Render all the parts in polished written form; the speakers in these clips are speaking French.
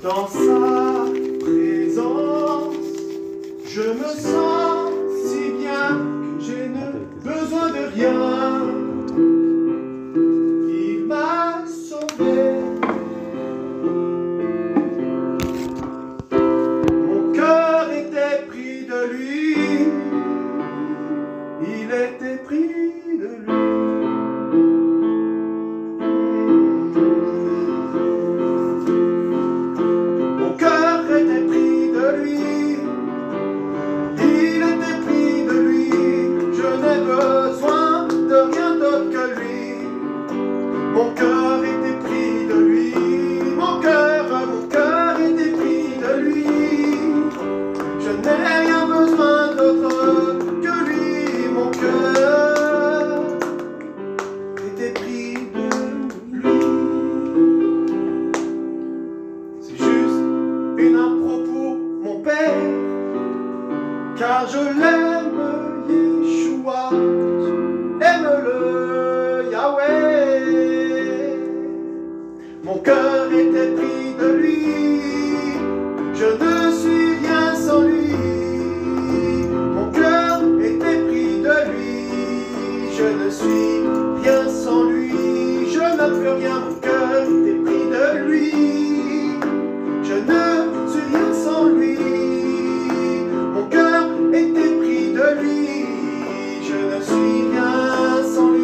Dans sa présence, je me sens si bien que je n'ai besoin de rien. Il m'a sauvé. Mon cœur était pris de lui. Il était pris de lui. Mon cœur était pris de lui, mon cœur était pris de lui. Je n'ai rien besoin d'autre que lui. Mon cœur était pris de lui. C'est juste une impro pour mon père, car je l'aime, Yeshua, aime-le, Yahweh. Mon cœur était pris de lui, je ne suis rien sans lui. Mon cœur était pris de lui, je ne suis rien sans lui. Je ne peux rien, mon cœur était pris de lui. Je ne suis rien sans lui. Mon cœur était pris de lui, je ne suis rien sans lui.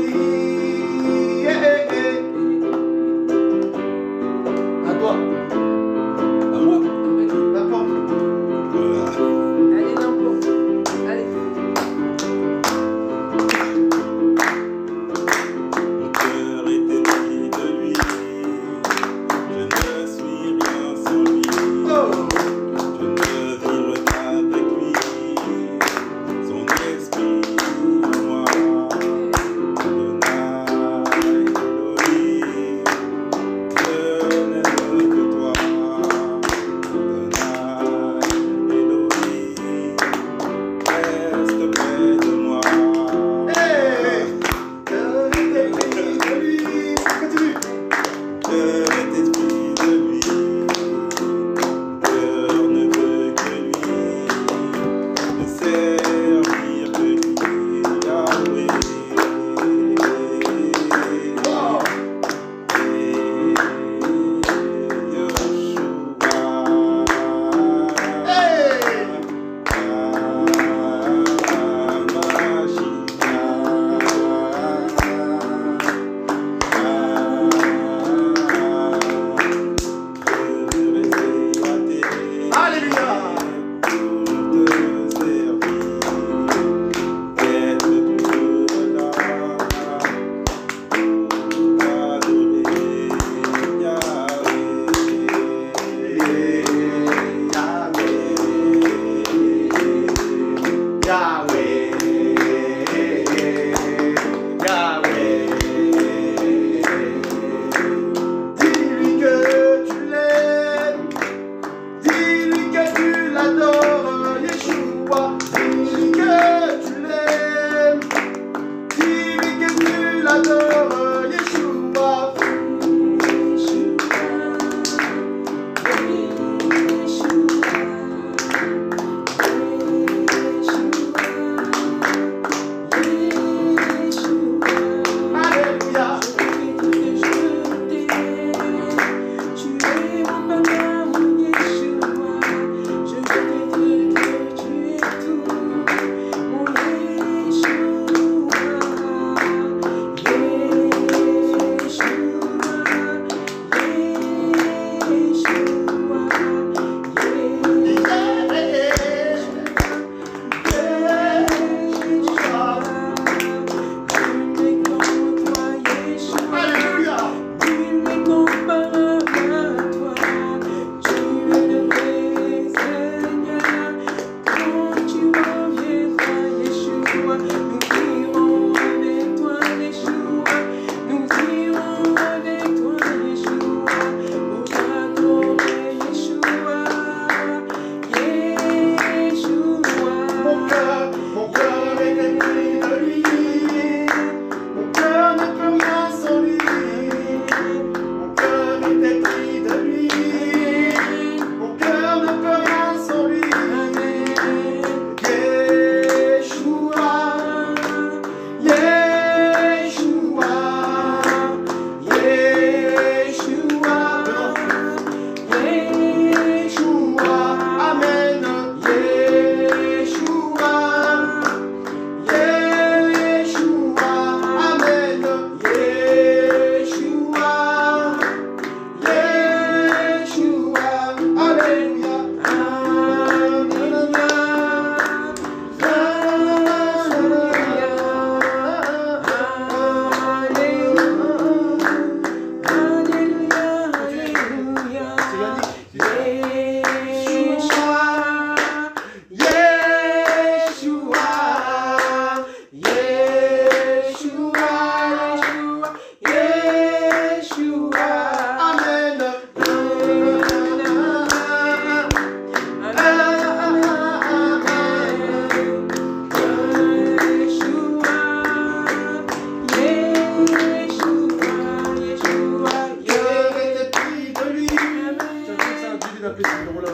appelé ce numéro-là?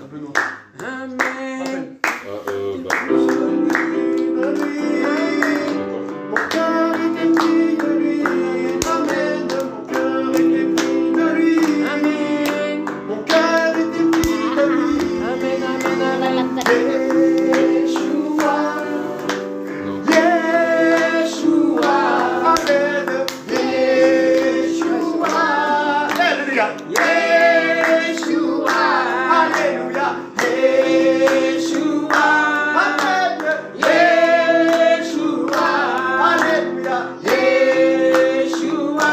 Appelle-nous. Amen. Mon cœur était pris de lui. Amen. Mon cœur était pris de lui. Amen. Mon cœur était pris de lui. Amen, amen, amen. Yeshua. Yeshua. Amen. Yeshua. Alléluia. Yeshua. Alléluia. Yeshua. Amen. Yeshua. Alléluia. Yeshua.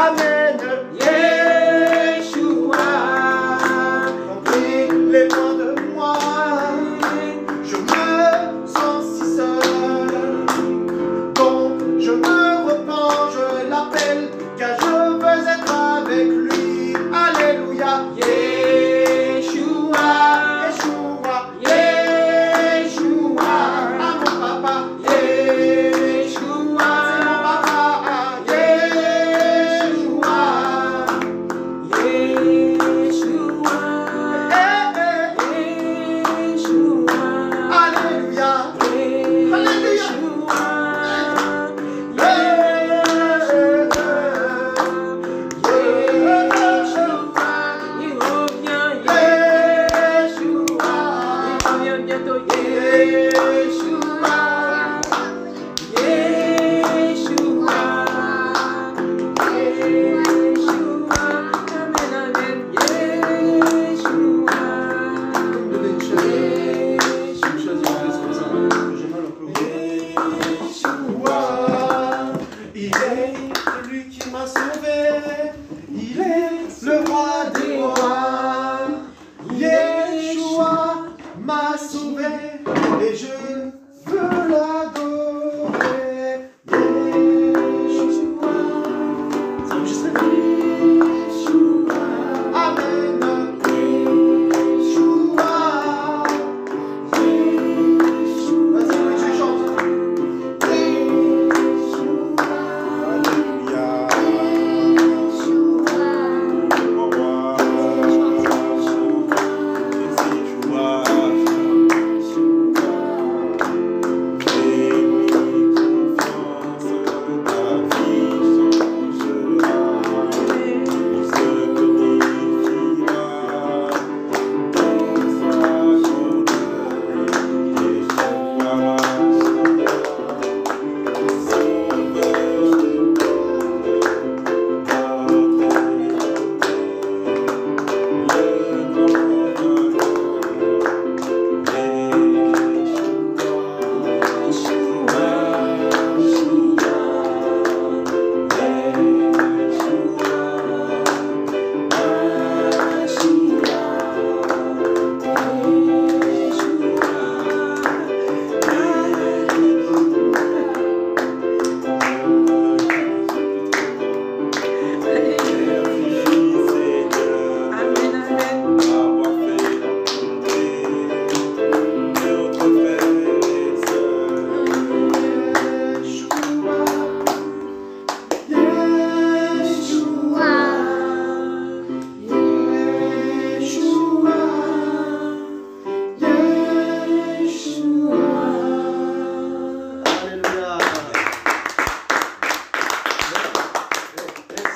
Amen. Yeshua. Remplis les mains de moi. Je me sens si seul. Donc je me repens, je l'appelle, car je veux être avec lui. Alléluia. Yeshua. Yeshua. Yeshua. Ah mon papa. Yeshua. C'est mon papa. Yeshua. Yeshua. Yeshua. Alléluia. Alléluia. Il est celui qui m'a sauvé, il est le roi des rois. Yeshua m'a sauvé et je veux l'adorer. Yeshua, c'est enregistré. Yeshua, Amen. Yeshua, vas-y, oui, tu chantes.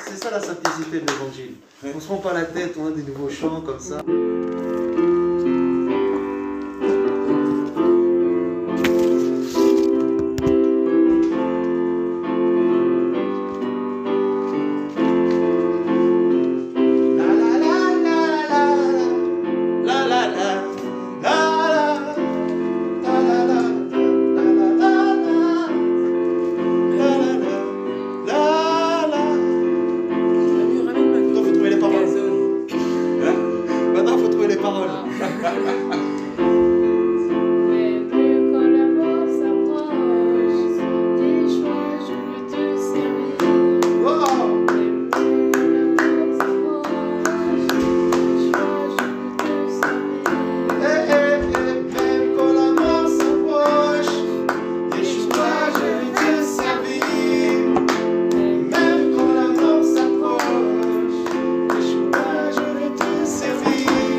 C'est ça la simplicité de l'évangile. On ne se prend pas la tête, on a des nouveaux chants comme ça. Servir.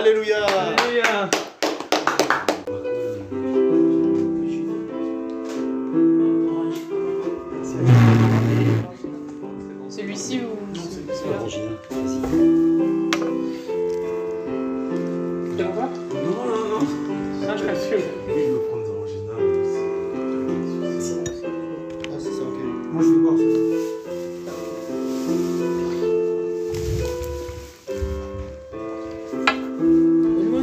Alléluia. Alléluia. Celui-ci ou celui-là? Original. Tu veux pas? Non. Ah, je calcule. Oui, je veux prendre l'original. Ah, c'est ça, ok. Moi je vais boire. Donne-moi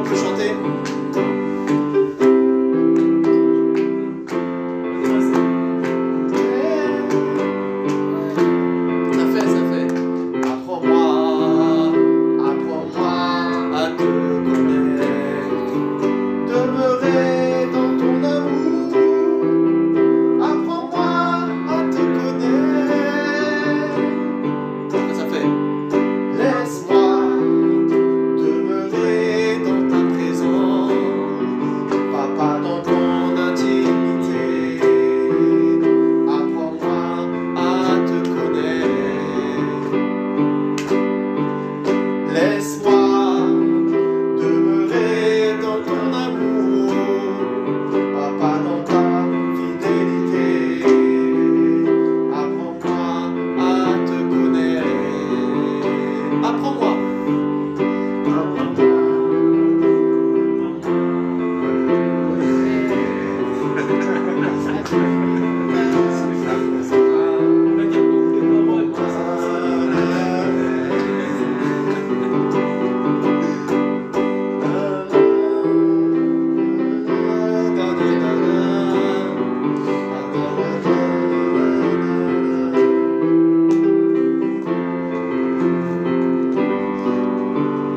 peut chanter. Ça fait. Apprends-moi à te connaître. Demeurer dans ton amour. Apprends-moi à te connaître. Ça fait. Laisse-moi demeurer dans ta présence, papa, dans ton intimité. Apprends-moi à te connaître. Laisse-moi demeurer dans ton amour, papa, dans ta fidélité. Apprends-moi à te connaître. Apprends-moi.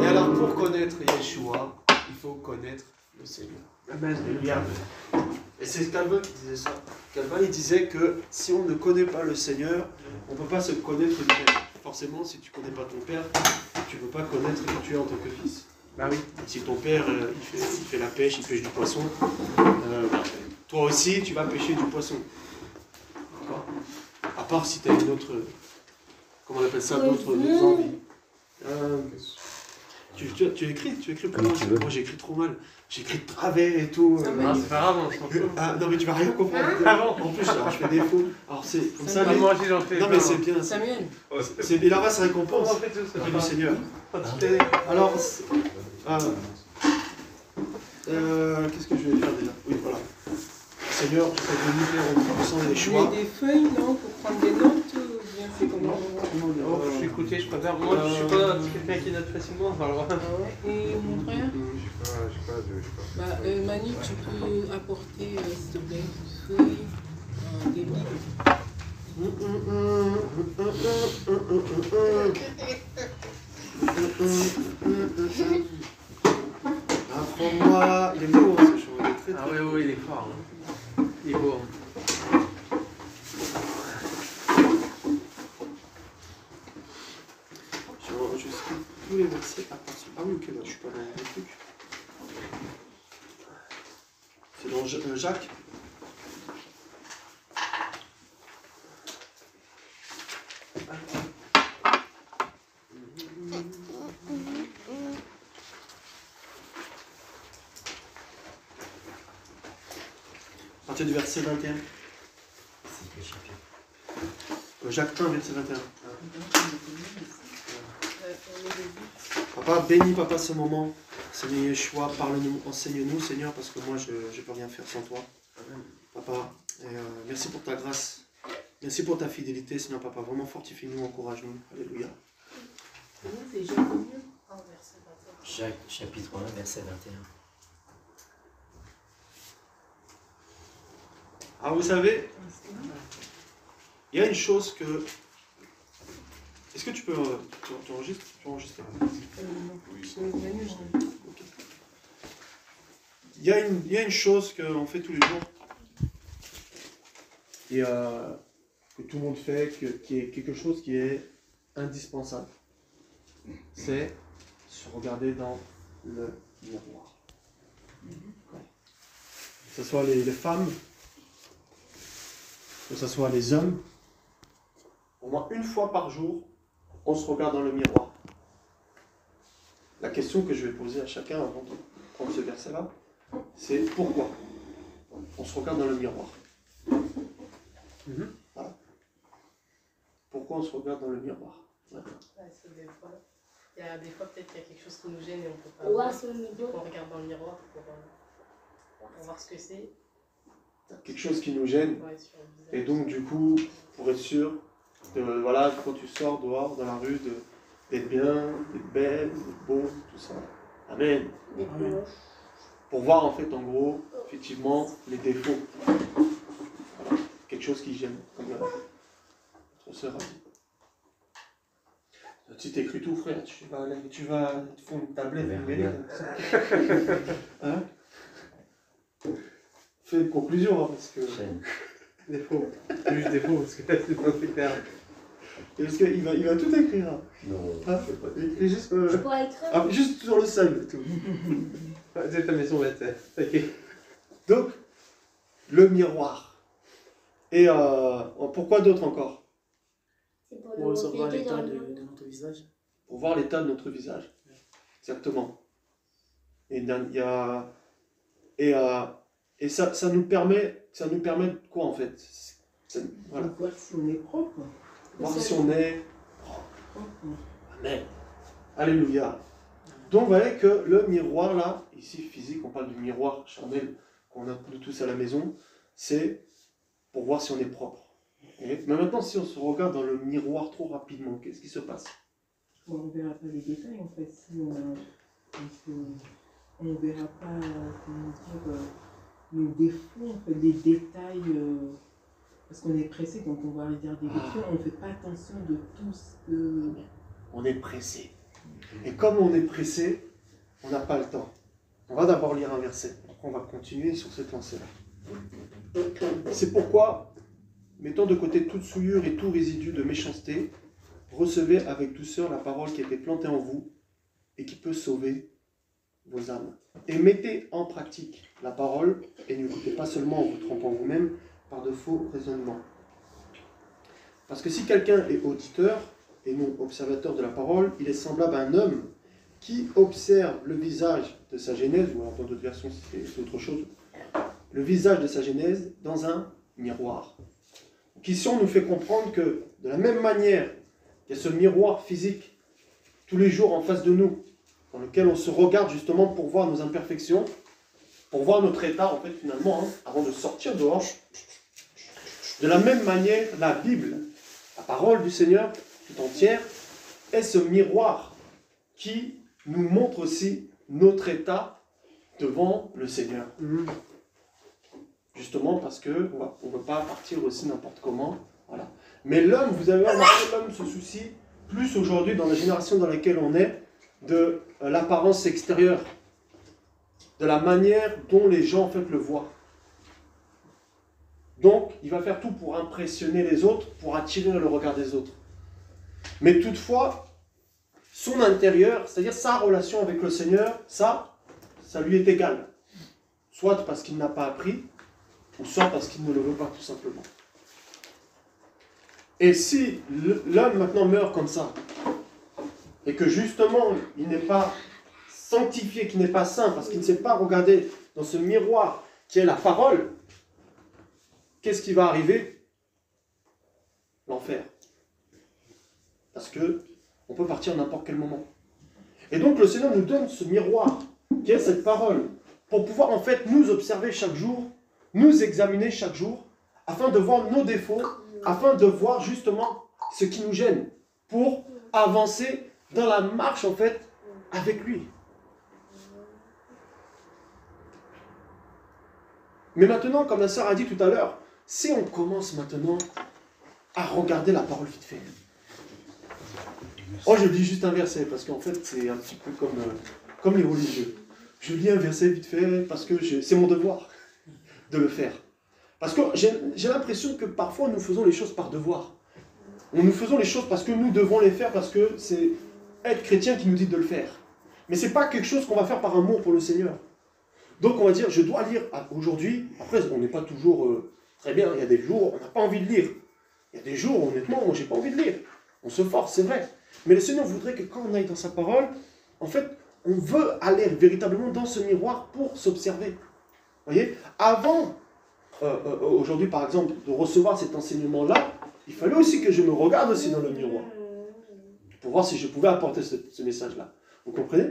Et alors, pour connaître Yeshua, il faut connaître le Seigneur. Alléluia. Et c'est Calvin qui disait ça. Calvin, il disait que si on ne connaît pas le Seigneur, on ne peut pas se connaître lui-même. Forcément, si tu ne connais pas ton Père, tu ne peux pas connaître qui tu es en tant que fils. Bah oui. Si ton Père, il fait la pêche, il pêche du poisson, toi aussi, tu vas pêcher du poisson. D'accord ? À part si tu as une autre... Comment on appelle ça ? D'autres envies. Tu écris comment? Moi j'écris trop mal. J'écris de travers et tout. Ah, c'est pas grave, on s'en fout. Ah, non mais tu vas rien comprendre. En plus, alors, je fais des faux. Alors c'est comme ça. Moi aussi j'en fais. Non mais c'est bien. Samuel. Il aura sa récompense. On fait tout ça. Du Seigneur. Alors, qu'est-ce que je vais faire déjà? Oui, voilà. Seigneur, je t'ai venu faire au puissant des Il y a choix. des feuilles, non, pour prendre des notes ou bien c'est comment? Oh, je suis écouté, je préfère. Moi, je suis pas quelqu'un qui note facilement. Alors, Ah ouais. Et mon frère? J'ai pas. Bah, Manu, tu peux apporter, s'il te plaît, des feuilles, des livres. Apprends-moi. Il est beau, hein, ce chant. Il est très, ah très oui, il est fort. Hein. Il est beau. Hein. Je suis tous les versets à partir. Ah oui, ok, là, je suis pas dans le truc. C'est dans Jacques. À partir du verset 21. Jacques 1, verset 21. Papa, bénis papa ce moment. Seigneur Yeshua, parle-nous, enseigne-nous Seigneur, parce que moi je ne peux rien faire sans toi. Papa, et, merci pour ta grâce. Merci pour ta fidélité, Seigneur Papa. Vraiment fortifie-nous, encourage-nous. Alléluia. C'est Jacques combien? Jacques chapitre 1, verset 21. Ah, vous savez, il y a une chose que... Est-ce que tu peux... tu enregistres? Tu enregistres Ok. Il y a une chose qu'on fait tous les jours, et, que tout le monde fait, qui est quelque chose qui est indispensable. C'est se regarder dans le miroir. Que ce soit les femmes, que ce soit les hommes, au moins une fois par jour, on se regarde dans le miroir. La question que je vais poser à chacun avant de prendre ce verset-là, c'est pourquoi on se regarde dans le miroir. Voilà. Pourquoi on se regarde dans le miroir. Voilà. Il y a des fois peut-être qu'il y a quelque chose qui nous gêne et on ne peut pas. Ouais, voir. c'est le On niveau. regarde dans le miroir pour voir ce que c'est. Quelque chose qui nous gêne. Ouais, sur le visage. Et donc du coup, pour être sûr, voilà, quand tu sors dehors dans la rue, d'être bien, d'être belle, d'être beau, tout ça. Amen. Amen. Pour voir en fait en gros, effectivement, les défauts. Voilà. Quelque chose qui gêne, comme notre sœur a dit. Si t'écris tout, frère, tu vas te faire une tablette numérique. Hein? Fais une conclusion, hein, parce que... Défaut. Juste défaut, parce que là, c'est pas très clair. Parce qu'il va tout écrire. Hein. Non, Hein? je sais pas. Il écrit juste, Je pourrais écrire. juste sur le sol. Tout. C'est ta maison, ouais, ok. Donc, le miroir. Et pourquoi d'autres encore? C'est pour Pour nous savoir guider dans l'état le de monde. notre visage. Pour voir l'état de notre visage. Exactement. Et ça nous permet de quoi en fait? Voilà. Voir si on est propre. Voir si on est... Propre. Amen. Alléluia. Donc vous voyez que le miroir là, ici physique, on parle du miroir charnel qu'on a nous tous à la maison, c'est pour voir si on est propre. Mais maintenant, si on se regarde dans le miroir trop rapidement, qu'est-ce qui se passe? On ne verra pas les détails en fait. Si on ne verra pas, comment dire, nos défauts, en fait, les détails. Parce qu'on est pressé, donc on va regarder des films, on ne fait pas attention de tout ce que... On est pressé. Et comme on est pressé, on n'a pas le temps. On va d'abord lire un verset. Après, on va continuer sur cette lancée-là. C'est pourquoi, mettant de côté toute souillure et tout résidu de méchanceté, recevez avec douceur la parole qui a été plantée en vous et qui peut sauver vos âmes. Et mettez en pratique la parole et n'écoutez pas seulement en vous trompant vous-même par de faux raisonnements. Parce que si quelqu'un est auditeur et non observateur de la parole, il est semblable à un homme qui observe le visage de sa genèse, ou alors dans d'autres versions c'est autre chose, le visage de sa genèse dans un miroir. Donc ici on nous fait comprendre que de la même manière qu'il y a ce miroir physique tous les jours en face de nous, dans lequel on se regarde justement pour voir nos imperfections, pour voir notre état en fait finalement, hein, avant de sortir dehors. De la même manière, la Bible, la parole du Seigneur tout entière, est ce miroir qui nous montre aussi notre état devant le Seigneur. Justement parce qu'on ne veut pas partir aussi n'importe comment. Voilà. Mais l'homme, vous avez remarqué, l'homme se soucie plus aujourd'hui dans la génération dans laquelle on est de l'apparence extérieure, de la manière dont les gens en fait le voient. Donc, il va faire tout pour impressionner les autres, pour attirer le regard des autres. Mais toutefois, son intérieur, c'est-à-dire sa relation avec le Seigneur, ça lui est égal. Soit parce qu'il n'a pas appris, ou soit parce qu'il ne le veut pas tout simplement. Et si l'homme maintenant meurt comme ça, et que justement, il n'est pas sanctifié, qu'il n'est pas saint, parce qu'il ne sait pas regarder dans ce miroir qui est la parole, qu'est-ce qui va arriver? L'enfer. Parce que on peut partir à n'importe quel moment. Et donc le Seigneur nous donne ce miroir, qui est cette parole, pour pouvoir en fait nous observer chaque jour, nous examiner chaque jour, afin de voir nos défauts, afin de voir justement ce qui nous gêne, pour avancer dans la marche en fait avec lui. Mais maintenant, comme la sœur a dit tout à l'heure, si on commence maintenant à regarder la parole vite fait. Oh, je lis juste un verset, parce qu'en fait, c'est un petit peu comme les religieux. Je lis un verset vite fait, parce que c'est mon devoir de le faire. Parce que j'ai l'impression que parfois, nous faisons les choses par devoir. Nous faisons les choses parce que nous devons les faire, parce que c'est être chrétien qui nous dit de le faire. Mais ce n'est pas quelque chose qu'on va faire par amour pour le Seigneur. Donc on va dire, je dois lire aujourd'hui. Après, on n'est pas toujours très bien. Il y a des jours où on n'a pas envie de lire. Il y a des jours, honnêtement, moi, j'ai pas envie de lire. On se force, c'est vrai. Mais le Seigneur voudrait que quand on aille dans sa parole, en fait, on veut aller véritablement dans ce miroir pour s'observer. Vous voyez, avant, aujourd'hui par exemple, de recevoir cet enseignement-là, il fallait aussi que je me regarde aussi dans le miroir. Pour voir si je pouvais apporter ce message-là. Vous comprenez?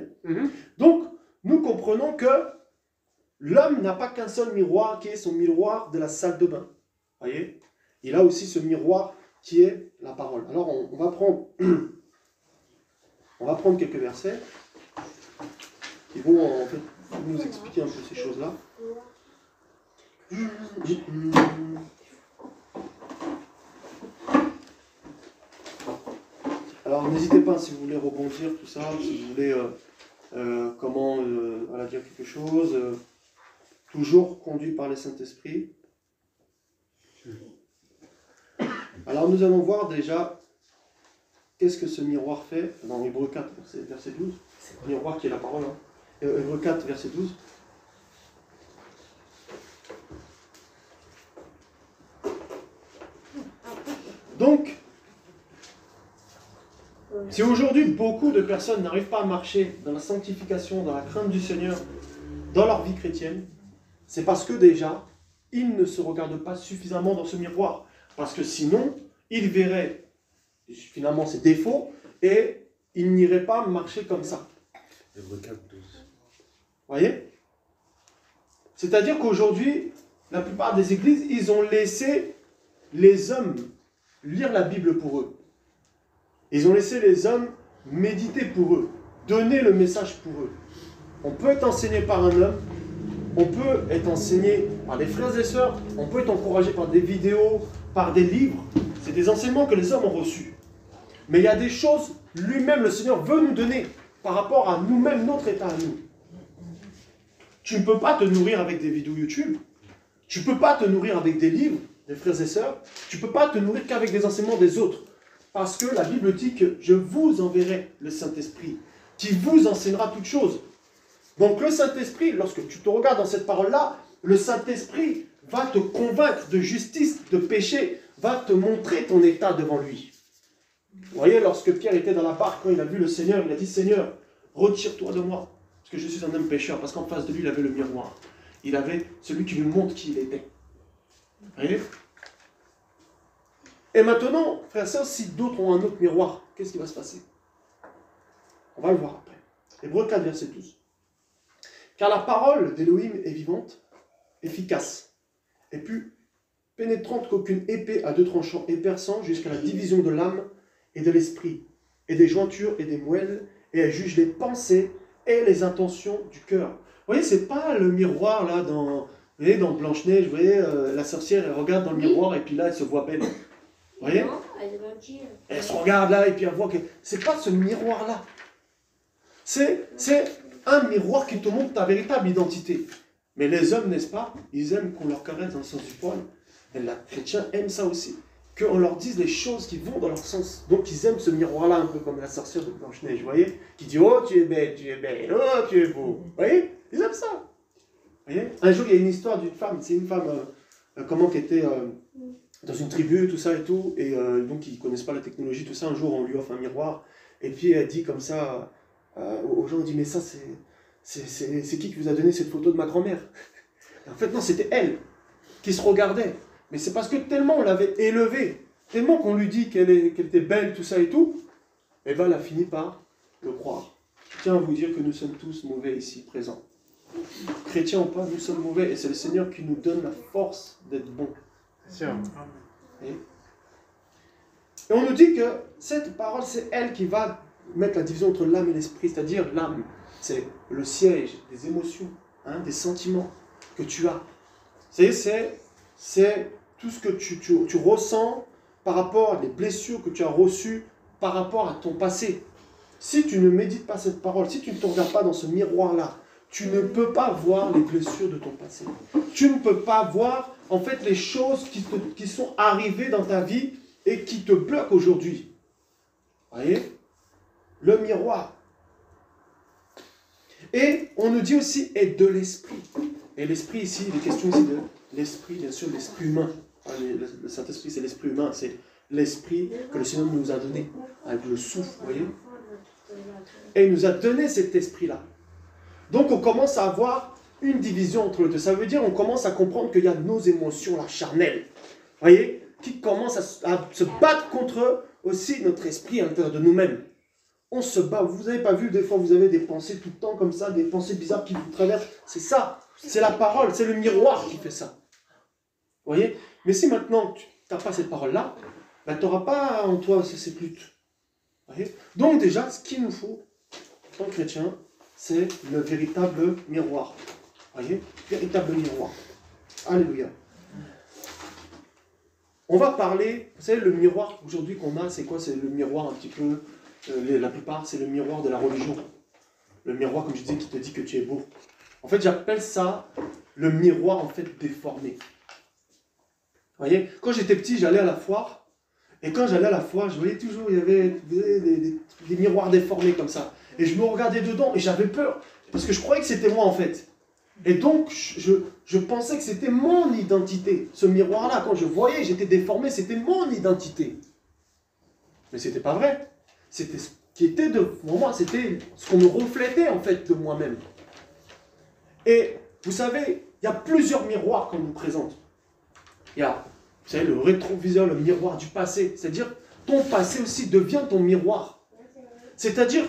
Donc, nous comprenons que l'homme n'a pas qu'un seul miroir qui est son miroir de la salle de bain. Vous voyez? Il a aussi ce miroir qui est la parole. Alors, on va prendre quelques versets. qui vont en fait nous expliquer un peu ces choses-là. Alors n'hésitez pas si vous voulez rebondir tout ça, si vous voulez voilà, dire quelque chose, toujours conduit par le Saint-Esprit. Alors nous allons voir déjà qu'est-ce que ce miroir fait dans Hébreux 4, verset 12. Le miroir qui est la parole. Hein. Hébreux 4, verset 12. Donc, si aujourd'hui beaucoup de personnes n'arrivent pas à marcher dans la sanctification, dans la crainte du Seigneur, dans leur vie chrétienne, c'est parce que déjà, ils ne se regardent pas suffisamment dans ce miroir. Parce que sinon, ils verraient finalement ses défauts et ils n'iraient pas marcher comme ça. Hébreux 4, 12. Voyez? C'est-à-dire qu'aujourd'hui, la plupart des églises, ils ont laissé les hommes lire la Bible pour eux. Ils ont laissé les hommes méditer pour eux, donner le message pour eux. On peut être enseigné par un homme, on peut être enseigné par des frères et sœurs, on peut être encouragé par des vidéos, par des livres. C'est des enseignements que les hommes ont reçus. Mais il y a des choses, lui-même, le Seigneur veut nous donner par rapport à nous-mêmes, notre état à nous. Tu ne peux pas te nourrir avec des vidéos YouTube. Tu ne peux pas te nourrir avec des livres, des frères et sœurs. Tu ne peux pas te nourrir qu'avec des enseignements des autres. Parce que la Bible dit que je vous enverrai le Saint-Esprit, qui vous enseignera toutes choses. Donc le Saint-Esprit, lorsque tu te regardes dans cette parole-là, le Saint-Esprit va te convaincre de justice, de péché, va te montrer ton état devant lui. Vous voyez, lorsque Pierre était dans la barque, quand il a vu le Seigneur, il a dit « Seigneur, retire-toi de moi, parce que je suis un homme pécheur. » Parce qu'en face de lui, il avait le miroir. Il avait celui qui lui montre qui il était. Vous voyez? Et maintenant, frères et sœurs, si d'autres ont un autre miroir, qu'est-ce qui va se passer? On va le voir après. Hébreux 4, verset 12. Car la parole d'Élohim est vivante, efficace, et plus pénétrante qu'aucune épée à deux tranchants, et perçant jusqu'à la division de l'âme et de l'esprit, et des jointures et des moelles, et elle juge les pensées et les intentions du cœur. Vous voyez, c'est pas le miroir là dans Blanche-Neige, vous voyez, la sorcière, elle regarde dans le miroir et puis là, elle se voit belle. Vous voyez? Non, elle va dire. Elle se regarde là et puis elle voit que... C'est pas ce miroir-là. C'est un miroir qui te montre ta véritable identité. Mais les hommes, n'est-ce pas? Ils aiment qu'on leur caresse dans le sens du poil. Et les chrétiens aiment ça aussi. Qu'on leur dise les choses qui vont dans leur sens. Donc ils aiment ce miroir-là, un peu comme la sorcière de Blanche-Neige, vous voyez? Qui dit, oh tu es belle, oh tu es beau. Vous voyez? Ils aiment ça. Vous voyez? Un jour, il y a une histoire d'une femme. C'est une femme, qui était dans une tribu, tout ça et tout. Et donc ils ne connaissent pas la technologie, tout ça. Un jour, on lui offre un miroir. Et puis elle dit comme ça aux gens, on dit, mais ça, c'est qui vous a donné cette photo de ma grand-mère? En fait, non, c'était elle qui se regardait. Mais c'est parce que tellement on l'avait élevée, tellement qu'on lui dit qu'elle était belle, tout ça et tout, et bien elle a fini par le croire. Je tiens à vous dire que nous sommes tous mauvais ici, présents. Chrétiens ou pas, nous sommes mauvais, et c'est le Seigneur qui nous donne la force d'être bons. Et on nous dit que cette parole, c'est elle qui va mettre la division entre l'âme et l'esprit, c'est-à-dire l'âme, c'est le siège des émotions, des sentiments que tu as. C'est tout ce que tu ressens par rapport à des blessures que tu as reçues par rapport à ton passé. Si tu ne médites pas cette parole, si tu ne te regardes pas dans ce miroir-là, tu ne peux pas voir les blessures de ton passé. Tu ne peux pas voir, en fait, les choses qui sont arrivées dans ta vie et qui te bloquent aujourd'hui. Vous voyez? Le miroir. Et on nous dit aussi, et de l'esprit. Et l'esprit ici, il est question ici de l'esprit, bien sûr, l'esprit humain. Le Saint-Esprit, c'est l'esprit humain, c'est l'esprit que le Seigneur nous a donné, avec le souffle, vous voyez? Et il nous a donné cet esprit-là. Donc on commence à avoir une division entre les deux. Ça veut dire on commence à comprendre qu'il y a nos émotions, la charnelle, vous voyez, qui commencent à se battre contre aussi notre esprit à l'intérieur de nous-mêmes. On se bat. Vous n'avez pas vu, des fois vous avez des pensées tout le temps comme ça, des pensées bizarres qui vous traversent. C'est ça, c'est la parole, c'est le miroir qui fait ça. Vous voyez? Mais si maintenant tu n'as pas cette parole-là, ben, tu n'auras pas en toi ces luttes. Vous voyez? Donc déjà, ce qu'il nous faut, en tant que chrétien, c'est le véritable miroir. Voyez? Véritable miroir. Alléluia. On va parler, vous savez, le miroir aujourd'hui qu'on a, c'est quoi? C'est le miroir un petit peu, la plupart, c'est le miroir de la religion. Le miroir, comme je disais, qui te dit que tu es beau. En fait, j'appelle ça le miroir, en fait, déformé. Vous voyez? Quand j'étais petit, j'allais à la foire. Et quand j'allais à la foire, je voyais toujours, il y avait des miroirs déformés comme ça. Et je me regardais dedans et j'avais peur. Parce que je croyais que c'était moi, en fait. Et donc, je pensais que c'était mon identité. Ce miroir-là, quand je voyais, j'étais déformé, c'était mon identité. Mais ce n'était pas vrai. C'était ce qui était pour moi, c'était ce qu'on me reflétait, en fait, de moi-même. Et vous savez, il y a plusieurs miroirs qu'on nous présente. Il y a, vous savez, le rétroviseur, le miroir du passé. C'est-à-dire, ton passé aussi devient ton miroir. C'est-à-dire,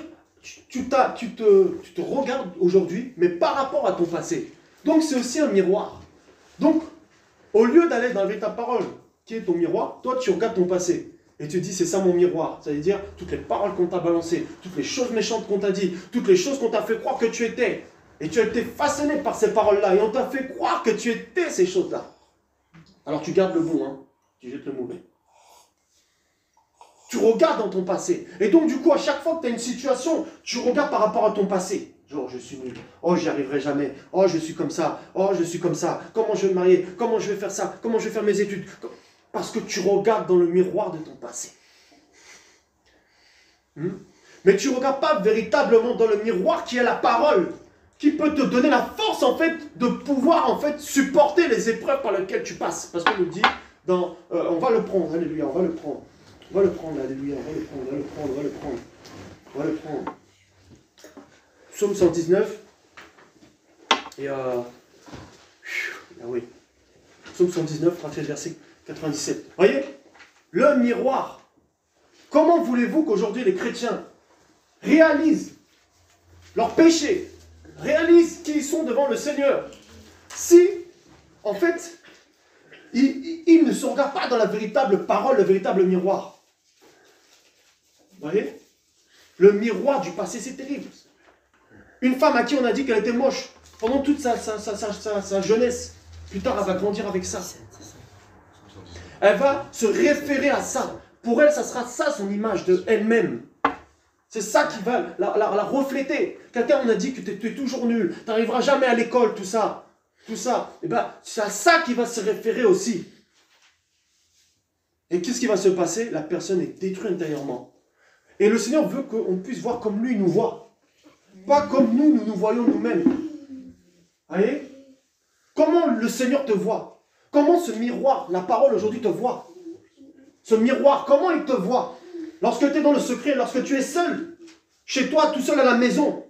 tu te regardes aujourd'hui, mais par rapport à ton passé. Donc, c'est aussi un miroir. Donc, au lieu d'aller dans ta parole, qui est ton miroir, toi, tu regardes ton passé. Et tu dis, c'est ça mon miroir. Ça veut dire, toutes les paroles qu'on t'a balancées, toutes les choses méchantes qu'on t'a dit, toutes les choses qu'on t'a fait croire que tu étais. Et tu as été façonné par ces paroles-là. Et on t'a fait croire que tu étais ces choses-là. Alors, tu gardes le bon, hein. Tu jettes le mauvais. Tu regardes dans ton passé. Et donc, du coup, à chaque fois que tu as une situation, tu regardes par rapport à ton passé. Genre, je suis nul. Oh, j'y arriverai jamais. Oh, je suis comme ça. Oh, je suis comme ça. Comment je vais me marier? Comment je vais faire ça? Comment je vais faire mes études? Parce que tu regardes dans le miroir de ton passé. Mais tu ne regardes pas véritablement dans le miroir qui est la parole, qui peut te donner la force, en fait, de pouvoir, en fait, supporter les épreuves par lesquelles tu passes. Parce qu'on nous dit, on va le prendre, alléluia, on va le prendre. On va le prendre, alléluia, on va le prendre, on va le prendre, on va le prendre. On va le prendre. Psaume 119. Et ah oui. Psaume 119, verset 97. Voyez? Le miroir. Comment voulez-vous qu'aujourd'hui les chrétiens réalisent leurs péchés, réalisent qu'ils sont devant le Seigneur, si, en fait, ils ne se regardent pas dans la véritable parole, le véritable miroir? Vous voyez? Le miroir du passé, c'est terrible. Une femme à qui on a dit qu'elle était moche pendant toute sa jeunesse, plus tard, elle va grandir avec ça. Elle va se référer à ça. Pour elle, ça sera ça son image de elle-même. C'est ça qui va la refléter. Quelqu'un, on a dit que tu es toujours nul, tu n'arriveras jamais à l'école, tout ça. Tout ça. Et bien, c'est à ça qui va se référer aussi. Et qu'est-ce qui va se passer? La personne est détruite intérieurement. Et le Seigneur veut qu'on puisse voir comme lui nous voit. Pas comme nous nous voyons nous-mêmes. Voyez? Comment le Seigneur te voit? Comment ce miroir, la parole aujourd'hui te voit? Ce miroir, comment il te voit? Lorsque tu es dans le secret, lorsque tu es seul, chez toi, tout seul à la maison,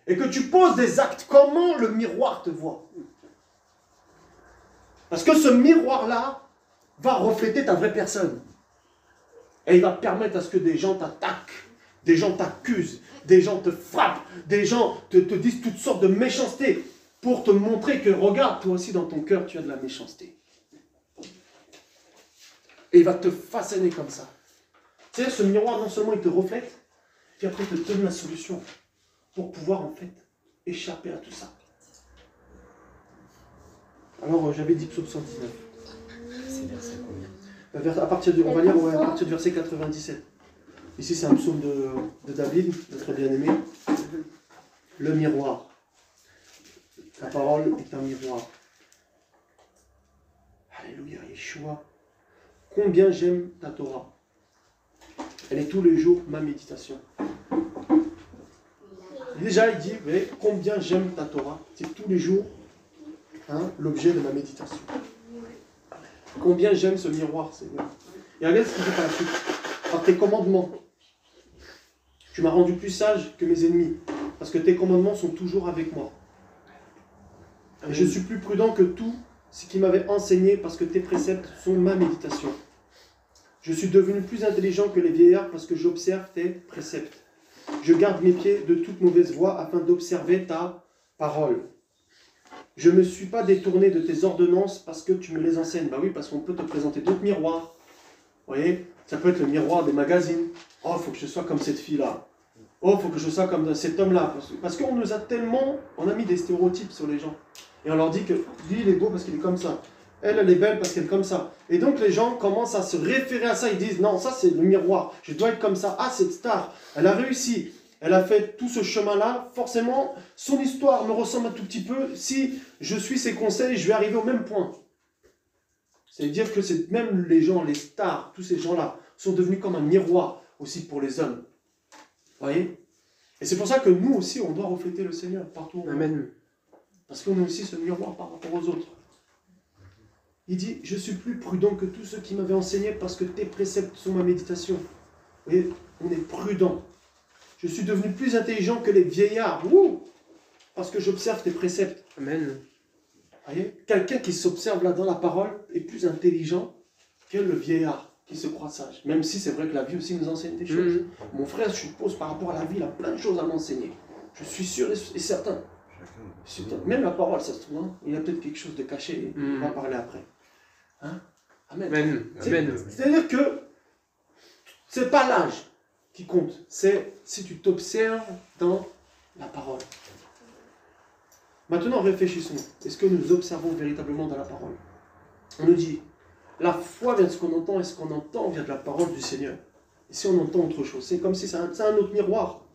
et que tu poses des actes, comment le miroir te voit? Parce que ce miroir-là va refléter ta vraie personne. Et il va permettre à ce que des gens t'attaquent, des gens t'accusent, des gens te frappent, des gens te disent toutes sortes de méchancetés pour te montrer que, regarde, toi aussi dans ton cœur, tu as de la méchanceté. Et il va te façonner comme ça. Tu sais, ce miroir, non seulement il te reflète, puis après il te donne la solution pour pouvoir en fait échapper à tout ça. Alors, j'avais dit psaume 119. C'est verset combien? À partir du, on va lire à partir du verset 97. Ici, c'est un psaume de David, notre bien-aimé. Le miroir. La parole est un miroir. Alléluia, Yeshua. Combien j'aime ta Torah. Elle est tous les jours ma méditation. Déjà, il dit, mais combien j'aime ta Torah. C'est tous les jours l'objet de ma méditation. Combien j'aime ce miroir, Seigneur. Et regarde ce qu'il dit par la suite. Par tes commandements, tu m'as rendu plus sage que mes ennemis, parce que tes commandements sont toujours avec moi. Et je suis plus prudent que tout ce qui m'avait enseigné, parce que tes préceptes sont ma méditation. Je suis devenu plus intelligent que les vieillards, parce que j'observe tes préceptes. Je garde mes pieds de toute mauvaise voie, afin d'observer ta parole. Je ne me suis pas détourné de tes ordonnances parce que tu me les enseignes. Bah oui, parce qu'on peut te présenter d'autres miroirs. Vous voyez, ça peut être le miroir des magazines. Oh, il faut que je sois comme cette fille-là. oh, il faut que je sois comme cet homme-là. Parce qu'on nous a tellement, on a mis des stéréotypes sur les gens. Et on leur dit que lui, il est beau parce qu'il est comme ça. Elle est belle parce qu'elle est comme ça. Et donc les gens commencent à se référer à ça. Ils disent, non, ça c'est le miroir. Je dois être comme ça. Ah, cette star, elle a réussi. Elle a fait tout ce chemin-là. Forcément, son histoire me ressemble un tout petit peu. Si je suis ses conseils, je vais arriver au même point. C'est-à-dire que c'est même les gens, les stars, tous ces gens-là, sont devenus comme un miroir aussi pour les hommes. Vous voyez? Et c'est pour ça que nous aussi, on doit refléter le Seigneur partout où on va. Amen. Parce qu'on est aussi ce miroir par rapport aux autres. Il dit, je suis plus prudent que tous ceux qui m'avaient enseigné parce que tes préceptes sont ma méditation. Vous voyez, on est prudent. Je suis devenu plus intelligent que les vieillards. Ouh, parce que j'observe tes préceptes. Amen. Vous voyez, quelqu'un qui s'observe là dans la parole est plus intelligent que le vieillard qui se croit sage. Même si c'est vrai que la vie aussi nous enseigne des choses. Mon frère, je suppose, par rapport à la vie, il a plein de choses à m'enseigner. Je suis sûr et certain. Même la parole, ça se trouve, hein, il y a peut-être quelque chose de caché. On va en parler après. Hein? Amen. Amen. Amen. C'est-à-dire que c'est pas l'âge qui compte, c'est si tu t'observes dans la parole. Maintenant, réfléchissons. Est-ce que nous observons véritablement dans la parole? On nous dit, la foi vient de ce qu'on entend, et ce qu'on entend vient de la parole du Seigneur. Et si on entend autre chose, c'est comme si c'est un autre miroir.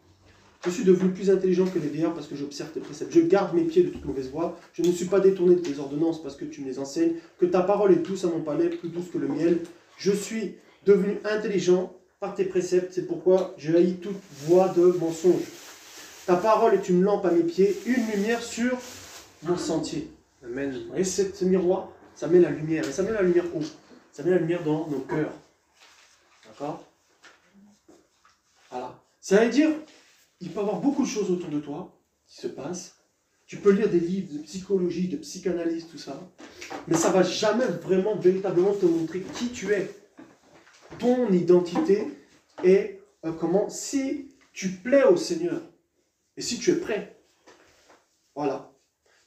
Je suis devenu plus intelligent que les vieillards parce que j'observe tes préceptes. Je garde mes pieds de toute mauvaise voie. Je ne suis pas détourné de tes ordonnances parce que tu me les enseignes. Que ta parole est douce à mon palais, plus douce que le miel. Je suis devenu intelligent par tes préceptes. C'est pourquoi je haïs toute voie de mensonge. Ta parole est une lampe à mes pieds, une lumière sur mon sentier. Amen. Vous voyez, ce miroir, ça met la lumière. Et ça met la lumière où? Ça met la lumière dans nos cœurs. D'accord? Voilà. Ça veut dire, il peut y avoir beaucoup de choses autour de toi qui se passent. Tu peux lire des livres de psychologie, de psychanalyse, tout ça. Mais ça ne va jamais vraiment, véritablement te montrer qui tu es. Ton identité et comment, si tu plais au Seigneur. Et si tu es prêt. Voilà.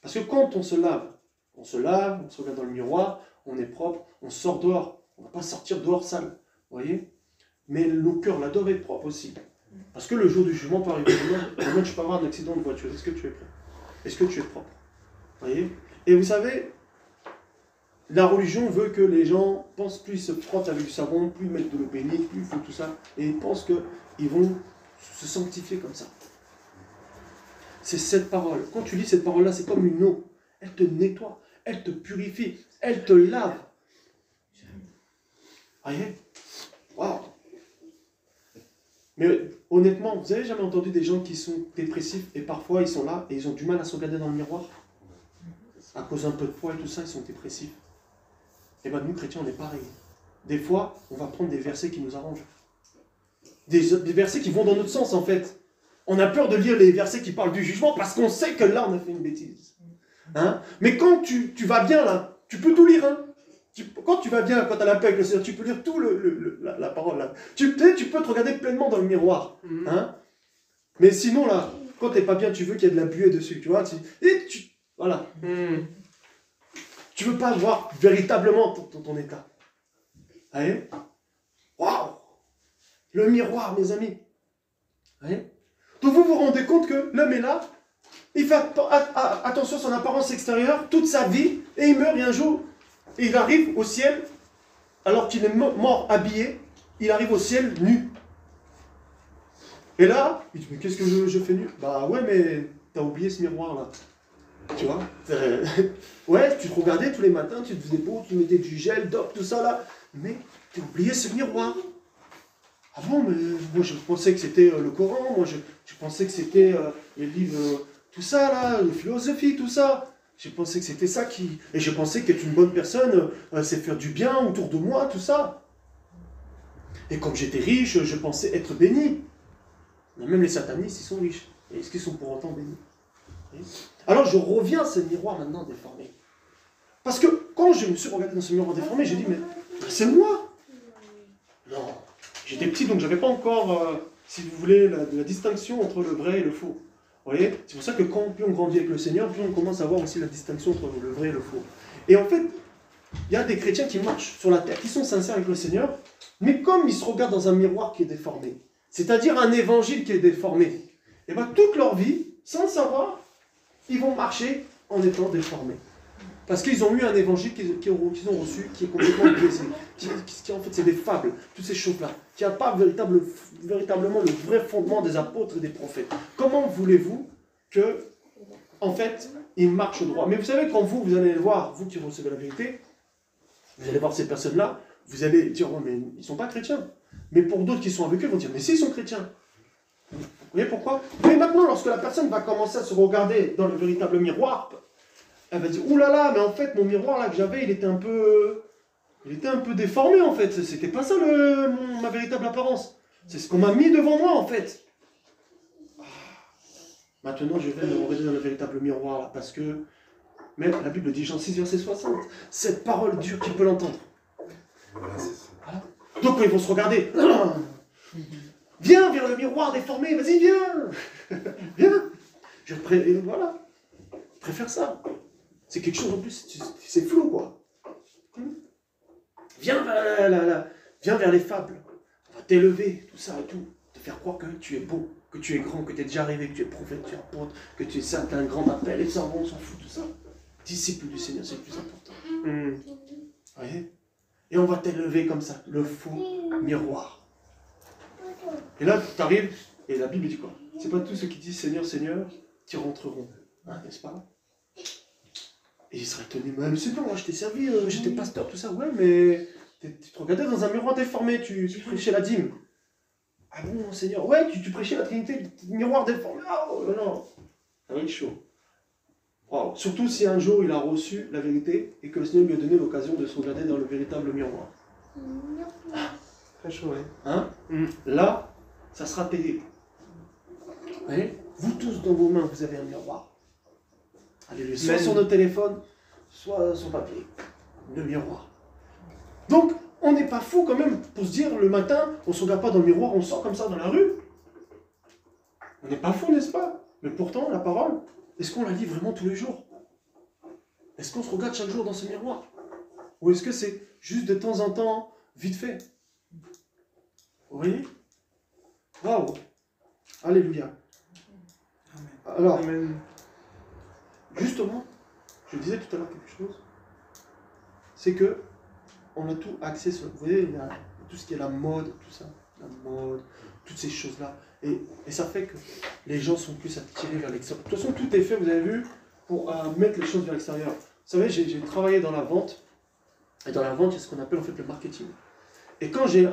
Parce que quand on se lave, on se regarde dans le miroir, on est propre, on sort dehors. On ne va pas sortir dehors sale. Vous voyez? Mais nos cœurs là doivent être propres aussi. Parce que le jour du jugement peut arriver demain, tu peux avoir un accident de voiture. Est-ce que tu es prêt? Est-ce que tu es propre? Vous voyez? Et vous savez, la religion veut que les gens pensent plus ils se frottent avec du savon, plus ils mettent de l'eau bénite, plus ils font tout ça. Et ils pensent qu'ils vont se sanctifier comme ça. C'est cette parole. Quand tu lis cette parole-là, c'est comme une eau. Elle te nettoie, elle te purifie, elle te lave. Voyez? Waouh! Mais honnêtement, vous avez jamais entendu des gens qui sont dépressifs et parfois ils sont là et ils ont du mal à se regarder dans le miroir? À cause d'un peu de poids et tout ça, ils sont dépressifs. Et bien nous, chrétiens, on est pareil. Des fois, on va prendre des versets qui nous arrangent. Des versets qui vont dans notre sens, en fait. On a peur de lire les versets qui parlent du jugement parce qu'on sait que là, on a fait une bêtise. Hein? Mais quand tu vas bien, là, tu peux tout lire. Hein? Quand tu vas bien, quand tu as la paix avec le Seigneur, tu peux lire tout la parole. Là. Tu peux te regarder pleinement dans le miroir. Hein? Mais sinon, là, quand tu n'es pas bien, tu veux qu'il y ait de la buée dessus. Tu vois, voilà. Tu ne veux pas voir véritablement ton état. Allez? Waouh! Le miroir, mes amis. Allez? Donc vous vous rendez compte que l'homme est là, il fait attention à son apparence extérieure toute sa vie, et il meurt, et un jour, il arrive au ciel, alors qu'il est mort habillé, il arrive au ciel nu. Et là, il dit, mais qu'est-ce que je fais nu? Bah ouais, mais t'as oublié ce miroir-là. Tu vois? Ouais, tu te regardais tous les matins, tu te faisais beau, tu mettais du gel, d'op, tout ça là, mais t'as oublié ce miroir. Ah bon, mais moi je pensais que c'était le Coran, moi je pensais que c'était les livres, tout ça là, la philosophie, tout ça. Je pensais que c'était ça qui... Et je pensais qu'être une bonne personne, c'est faire du bien autour de moi, tout ça. Et comme j'étais riche, je pensais être béni. Mais même les satanistes, ils sont riches. Et est-ce qu'ils sont pour autant bénis? Alors je reviens à ce miroir maintenant déformé. Parce que quand je me suis regardé dans ce miroir déformé, j'ai dit, mais c'est moi. Non. J'étais petit, donc je n'avais pas encore, si vous voulez, la distinction entre le vrai et le faux. Vous voyez? C'est pour ça que plus on grandit avec le Seigneur, plus on commence à voir aussi la distinction entre le vrai et le faux. Et en fait, il y a des chrétiens qui marchent sur la terre, qui sont sincères avec le Seigneur, mais comme ils se regardent dans un miroir qui est déformé, c'est-à-dire un évangile qui est déformé, et bien toute leur vie, sans le savoir, ils vont marcher en étant déformés. Parce qu'ils ont eu un évangile qu'ils ont reçu, qui est complètement biaisé, qui en fait c'est des fables, toutes ces choses-là, qui n'a pas véritablement le vrai fondement des apôtres et des prophètes. Comment voulez-vous que, en fait, ils marchent droit? Mais vous savez, quand vous allez les voir, vous qui recevez la vérité, vous allez voir ces personnes-là, vous allez dire, oh, mais ils ne sont pas chrétiens. Mais pour d'autres qui sont avec eux, ils vont dire, mais si, ils sont chrétiens. Vous voyez pourquoi? Mais maintenant, lorsque la personne va commencer à se regarder dans le véritable miroir, elle va dire, ouh là là, mais en fait, mon miroir là que j'avais, il était un peu déformé en fait. C'était pas ça ma véritable apparence. C'est ce qu'on m'a mis devant moi en fait. Maintenant, je vais me regarder dans le véritable miroir là, parce que... Mais la Bible dit, Jean 6, verset 60, cette parole dure, qui peut l'entendre? Voilà, c'est ça. Voilà. Donc quand ils vont se regarder, viens vers le miroir déformé, vas-y, viens. Viens. Voilà. Je préfère ça. C'est quelque chose en plus, c'est flou quoi. Viens vers les fables. On va t'élever, tout ça et tout. Te faire croire que tu es beau, que tu es grand, que tu es déjà arrivé, que tu es prophète, tu es apôtre, que tu es ça, tu as un grand appel, et ça, on s'en fout, tout ça. Disciple du Seigneur, c'est le plus important. Vous voyez? Et on va t'élever comme ça, le faux miroir. Et là, tu arrives, et la Bible dit quoi? C'est pas tous ceux qui disent Seigneur, Seigneur, qui rentreront. Hein, n'est-ce pas? Et il serait étonné, mais c'est bon, moi je t'ai servi, j'étais pasteur, tout ça, ouais, mais tu te regardais dans un miroir déformé, tu prêchais la dîme. Ah bon, Seigneur, ouais, tu prêchais la Trinité, miroir déformé, oh non, ça va être chaud. Wow. Surtout si un jour il a reçu la vérité et que le Seigneur lui a donné l'occasion de se regarder dans le véritable miroir. Très chaud, oui. Hein? Là, ça sera terrible. Vous voyez? Vous tous dans vos mains, vous avez un miroir. Alléluia. Soit sur nos téléphones, soit sur papier. Le miroir. Donc, on n'est pas fou quand même pour se dire le matin, on ne se regarde pas dans le miroir, on sort comme ça dans la rue. On n'est pas fou, n'est-ce pas? Mais pourtant, la parole, est-ce qu'on la lit vraiment tous les jours? Est-ce qu'on se regarde chaque jour dans ce miroir? Ou est-ce que c'est juste de temps en temps, vite fait? Vous voyez? Waouh! Alléluia. Alors, Amen. justement, je disais tout à l'heure quelque chose, c'est que on a tout axé sur, vous voyez, il y a tout ce qui est la mode, tout ça, la mode, toutes ces choses-là, et ça fait que les gens sont plus attirés vers l'extérieur. De toute façon, tout est fait, vous avez vu, pour mettre les choses vers l'extérieur. Vous savez, j'ai travaillé dans la vente, et dans la vente, il y a ce qu'on appelle en fait le marketing. Et quand j'ai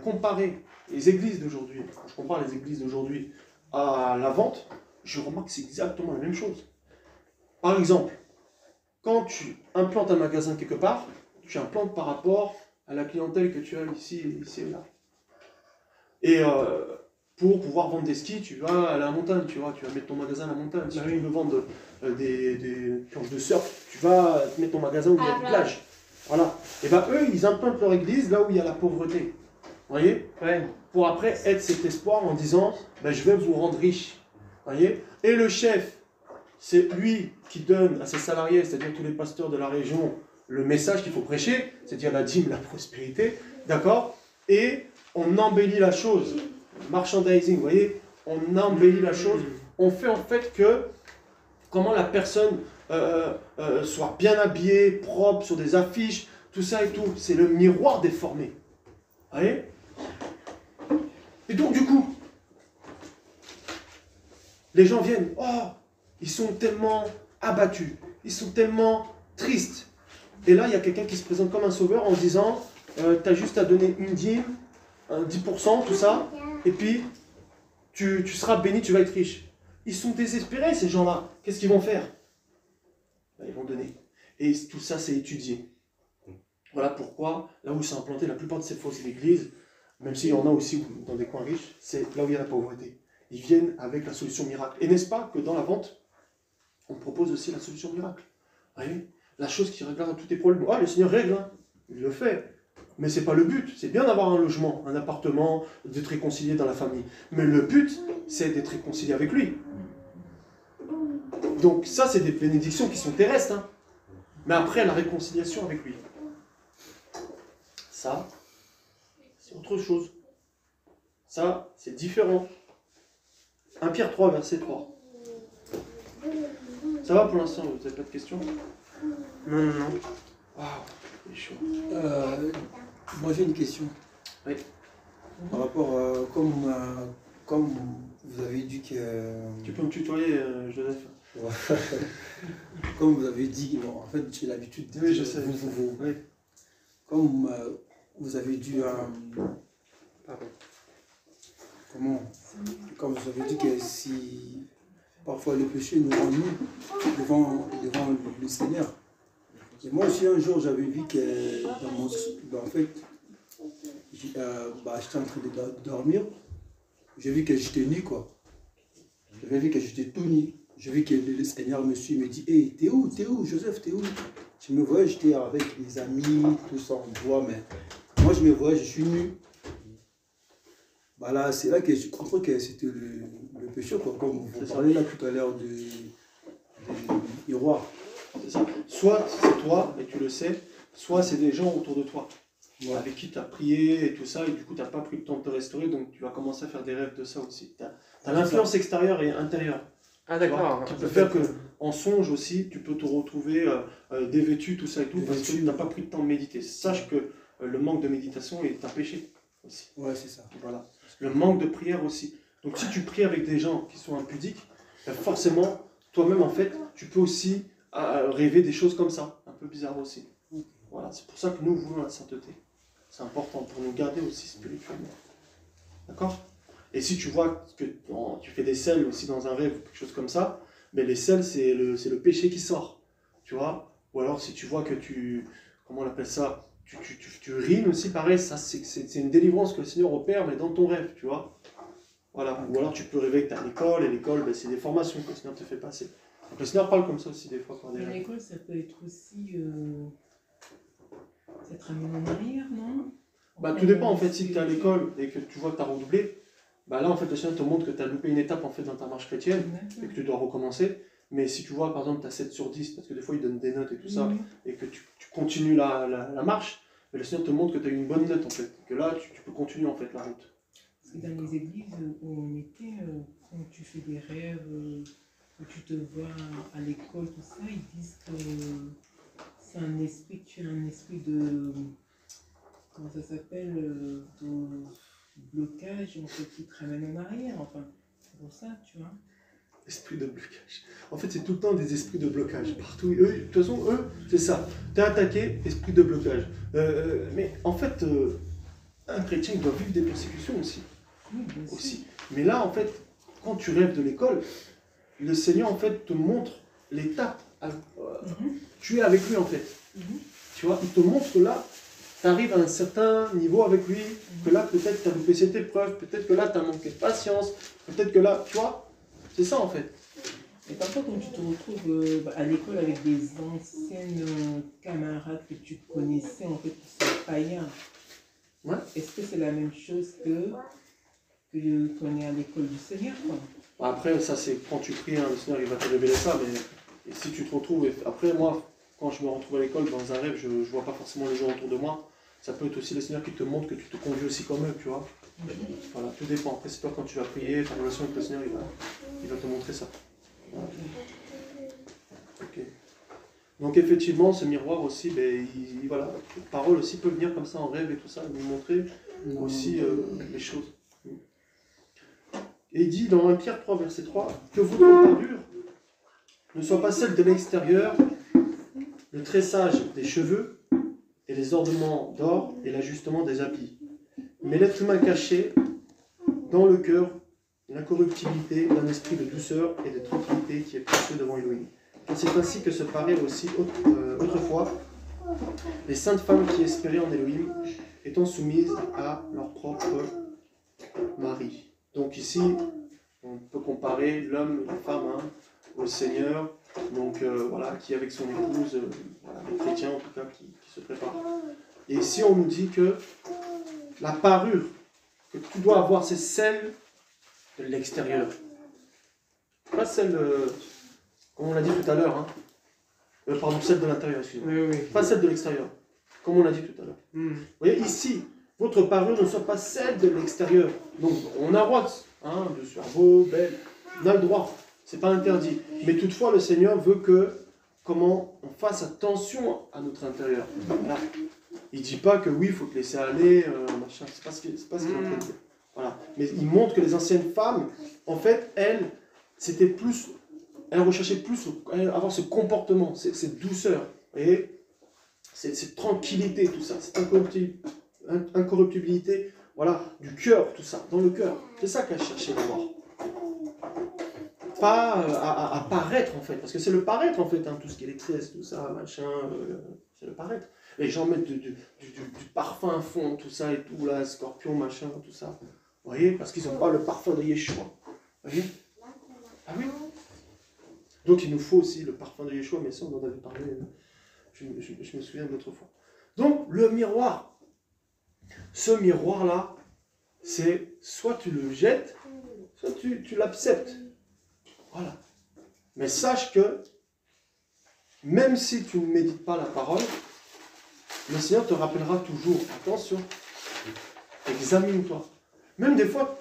comparé les églises d'aujourd'hui, quand je compare les églises d'aujourd'hui à la vente, je remarque que c'est exactement la même chose. Par exemple, quand tu implantes un magasin quelque part, tu implantes par rapport à la clientèle que tu as ici et là. Et pour pouvoir vendre des skis, tu vas à la montagne, tu vas mettre ton magasin à la montagne. Si tu veux vendre des planches de surf, tu vas mettre ton magasin où il y a une plage. Voilà. Et bien eux, ils implantent leur église là où il y a la pauvreté. Vous voyez? Ouais. Pour après être cet espoir en disant, ben, je vais vous rendre riche. Vous voyez? Et le chef, c'est lui qui donne à ses salariés, c'est-à-dire tous les pasteurs de la région, le message qu'il faut prêcher, c'est-à-dire la dîme, la prospérité, d'accord? Et on embellit la chose. Merchandising, vous voyez? On embellit la chose. On fait en fait que, comment la personne soit bien habillée, propre, sur des affiches, tout ça et tout. C'est le miroir déformé. Vous voyez? Et donc du coup, les gens viennent, oh, ils sont tellement abattus, ils sont tellement tristes. Et là, il y a quelqu'un qui se présente comme un sauveur en disant, tu as juste à donner une dîme, 10%, tout ça, et puis tu seras béni, tu vas être riche. Ils sont désespérés, ces gens-là. Qu'est-ce qu'ils vont faire? Ben, ils vont donner. Et tout ça, c'est étudié. Voilà pourquoi, là où sont implantées la plupart de ces fausses églises, même s'il y en a aussi dans des coins riches, c'est là où il y a la pauvreté. Ils viennent avec la solution miracle. Et n'est-ce pas que dans la vente, on propose aussi la solution miracle? Vous voyez? La chose qui réglera tous tes problèmes. Ah, le Seigneur règle, hein. Il le fait. Mais ce n'est pas le but. C'est bien d'avoir un logement, un appartement, d'être réconcilié dans la famille. Mais le but, c'est d'être réconcilié avec lui. Donc ça, c'est des bénédictions qui sont terrestres. Hein. Mais après, la réconciliation avec lui. Ça, c'est autre chose. Ça, c'est différent. 1 Pierre 3, verset 3. Ça va pour l'instant, vous n'avez pas de questions? Non, non, non. Waouh, c'est chaud. Moi j'ai une question. Oui. Par rapport, comme vous avez dit que... Tu peux me tutoyer, Joseph? Comme vous avez dit, bon, en fait j'ai l'habitude de Oui, dire je sais. vous. Oui. Comme vous avez dû... Pardon. comment? Comme vous avez dit que si parfois le péché nous rend nus devant le Seigneur. Et moi aussi un jour j'avais vu que dans mon... en fait, j'étais en train de dormir. J'ai vu que j'étais nu quoi. J'avais vu que j'étais tout nu. J'ai vu que le Seigneur me suit, il me dit hey, t'es où, Joseph, t'es où? Je me voyais, j'étais avec mes amis, tout ça, on voit, mais moi je me voyais, je suis nu. Voilà, c'est là que je comprends que c'était le péché, quoi. Comme vous parlez là tout à l'heure du miroir. C'est ça. Soit c'est toi, et tu le sais, soit c'est des gens autour de toi, avec qui tu as prié et tout ça, et du coup tu n'as pas pris le temps de te restaurer, donc tu vas commencer à faire des rêves de ça aussi. Tu as l'influence extérieure et intérieure. Ah, d'accord. Qui peut faire qu'en songe aussi, tu peux te retrouver dévêtu, tout ça et tout, parce que tu n'as pas pris le temps de méditer. Sache que le manque de méditation est un péché aussi. Ouais, c'est ça. Voilà. Le manque de prière aussi. Donc si tu pries avec des gens qui sont impudiques, ben forcément, toi-même en fait, tu peux aussi rêver des choses comme ça, un peu bizarres aussi. Voilà, c'est pour ça que nous voulons la sainteté. C'est important pour nous garder aussi spirituellement. D'accord? Et si tu vois que tu fais des selles aussi dans un rêve, quelque chose comme ça, mais les selles, c'est le péché qui sort. Tu vois? Ou alors si tu vois que comment on appelle ça? Tu urines aussi, pareil, ça c'est une délivrance que le Seigneur opère, mais dans ton rêve, tu vois. Voilà. Ou alors tu peux rêver que tu es à l'école, et l'école, ben, c'est des formations que le Seigneur te fait passer. Donc le Seigneur parle comme ça aussi des fois par des rêves. L'école, ça peut être aussi... ça te ramène en arrière, non? Bah, tout dépend en fait, si tu es à l'école et que tu vois que tu as redoublé, bah là en fait le Seigneur te montre que tu as loupé une étape en fait dans ta marche chrétienne et que tu dois recommencer. Mais si tu vois par exemple tu as 7 sur 10, parce que des fois ils donnent des notes et tout ça, et que tu continues la marche, mais le Seigneur te montre que tu as eu une bonne note en fait, que là tu peux continuer en fait la route. Parce que dans les églises où on était, quand tu fais des rêves, où tu te vois à l'école, tout ça, ils disent que c'est un esprit, tu as un esprit de... Comment ça s'appelle, de blocage, en fait, qui te ramène en arrière, enfin, c'est pour ça, tu vois. Esprit de blocage. En fait, c'est tout le temps des esprits de blocage. Partout, eux, de toute façon, eux, c'est ça. T'es attaqué, esprit de blocage. Mais en fait, un chrétien, il doit vivre des persécutions aussi. Oui, bien sûr. Aussi. Mais là, en fait, quand tu rêves de l'école, le Seigneur, en fait, te montre l'étape. Tu es avec lui, en fait. Tu vois, il te montre que là, tu arrives à un certain niveau avec lui, que là, peut-être tu as loupé cette épreuve, peut-être que là, tu as manqué de patience, peut-être que là, tu vois, c'est ça, en fait. Et parfois, quand tu te retrouves à l'école avec des anciennes camarades que tu connaissais, en fait, qui sont païens, Ouais. est-ce que c'est la même chose que qu'on est à l'école du Seigneur, quoi? Après, ça, c'est quand tu pries, hein, le Seigneur, il va te révéler ça, mais si tu te retrouves... Après, moi, quand je me retrouve à l'école, dans un rêve, je ne vois pas forcément les gens autour de moi. Ça peut être aussi le Seigneur qui te montre que tu te conduis aussi comme eux, tu vois. Voilà, tout dépend. Après, c'est toi, quand tu vas prier, ta relation avec le Seigneur, il va te montrer ça. Voilà. Ok. Donc, effectivement, ce miroir aussi, ben, voilà, la parole aussi peut venir comme ça en rêve et tout ça, nous montrer aussi les choses. Et il dit dans 1 Pierre 3, verset 3, que votre parure ne soit pas celle de l'extérieur, le tressage des cheveux et les ornements d'or et l'ajustement des habits, mais l'être humain caché dans le cœur, l'incorruptibilité d'un esprit de douceur et de tranquillité qui est précieux devant Elohim. Car c'est ainsi que se parlaient aussi autrefois les saintes femmes qui espéraient en Elohim, étant soumises à leur propre mari. Donc ici, on peut comparer l'homme et la femme au Seigneur, donc voilà, qui est avec son épouse, voilà, les chrétiens en tout cas, qui se préparent. Et ici, on nous dit que la parure que tu dois avoir, c'est celle de l'extérieur. Pas celle, comme on l'a dit tout à l'heure, pardon, celle de l'intérieur, excusez-moi. Oui, oui. Pas celle de l'extérieur, comme on l'a dit tout à l'heure. Vous voyez, ici, votre parure ne soit pas celle de l'extérieur. Donc, on a le droit de se faire beau, belle, on a le droit, c'est pas interdit. Mais toutefois, le Seigneur veut que, comment on fasse attention à notre intérieur. Voilà. Il dit pas que oui, il faut te laisser aller, machin, c'est pas ce qu'il est en train de dire. Voilà. Mais il montre que les anciennes femmes, en fait, elles recherchaient plus à avoir ce comportement, cette douceur, vous voyez, cette tranquillité, tout ça, cette incorruptibilité, voilà, du cœur, tout ça, dans le cœur. C'est ça qu'elle cherchait d'abord. Pas à paraître, en fait, parce que c'est le paraître, en fait, tout ce qui est les tresses, tout ça, machin, c'est le paraître. Les gens mettent du parfum à fond, tout ça et tout, là, scorpion, machin, tout ça. Vous voyez, parce qu'ils n'ont pas le parfum de Yeshua. Vous voyez? Ah oui. Donc il nous faut aussi le parfum de Yeshua, mais ça on en avait parlé, je me souviens de l'autre fois. Donc le miroir, ce miroir-là, c'est soit tu le jettes, soit tu l'acceptes. Voilà. Mais sache que, même si tu ne médites pas la parole, le Seigneur te rappellera toujours, attention, examine-toi. Même des fois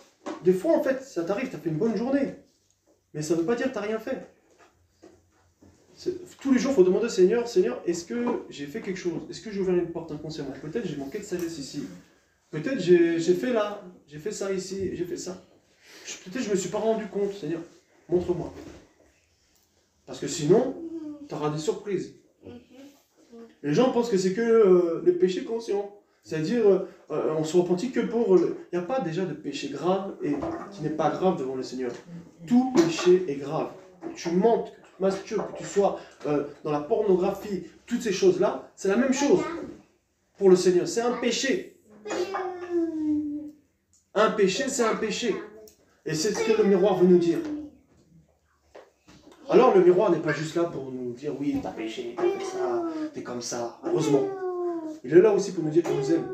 en fait, ça t'arrive, tu as fait une bonne journée, mais ça ne veut pas dire que tu n'as rien fait. Tous les jours, il faut demander au Seigneur, Seigneur, est-ce que j'ai fait quelque chose? Est-ce que j'ai ouvert une porte inconsciemment? Peut-être j'ai manqué de sagesse ici. Peut-être j'ai fait là, j'ai fait ça ici, j'ai fait ça. Peut-être je ne me suis pas rendu compte, Seigneur, montre-moi. Parce que sinon, tu auras des surprises. Les gens pensent que c'est que les péchés conscients. C'est-à-dire, on se repentit que pour... Il n'y a pas déjà de péché grave et qui n'est pas grave devant le Seigneur. Tout péché est grave. Tu mentes, que tu te masturbes, que tu sois dans la pornographie, toutes ces choses-là, c'est la même chose pour le Seigneur. C'est un péché. Un péché, c'est un péché. Et c'est ce que le miroir veut nous dire. Alors le miroir n'est pas juste là pour nous dire oui, t'as péché, t'as fait ça, t'es comme ça, heureusement. Il est là aussi pour nous dire qu'il nous aime.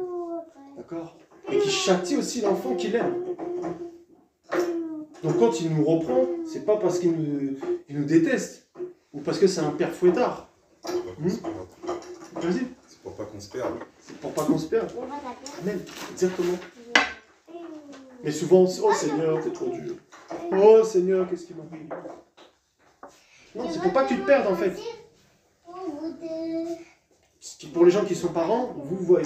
D'accord? Et qu'il châtie aussi l'enfant qu'il aime. Donc quand il nous reprend, c'est pas parce qu'il nous déteste, ou parce que c'est un père fouettard. Vas-y. C'est pour pas qu'on se perde. C'est pour pas qu'on se perde. Amen. Exactement. Mais souvent, oh Seigneur, t'es trop dur. Oh Seigneur, qu'est-ce qui m'arrive? Non, c'est pour pas que tu te perdes en fait. Pour les gens qui sont parents, vous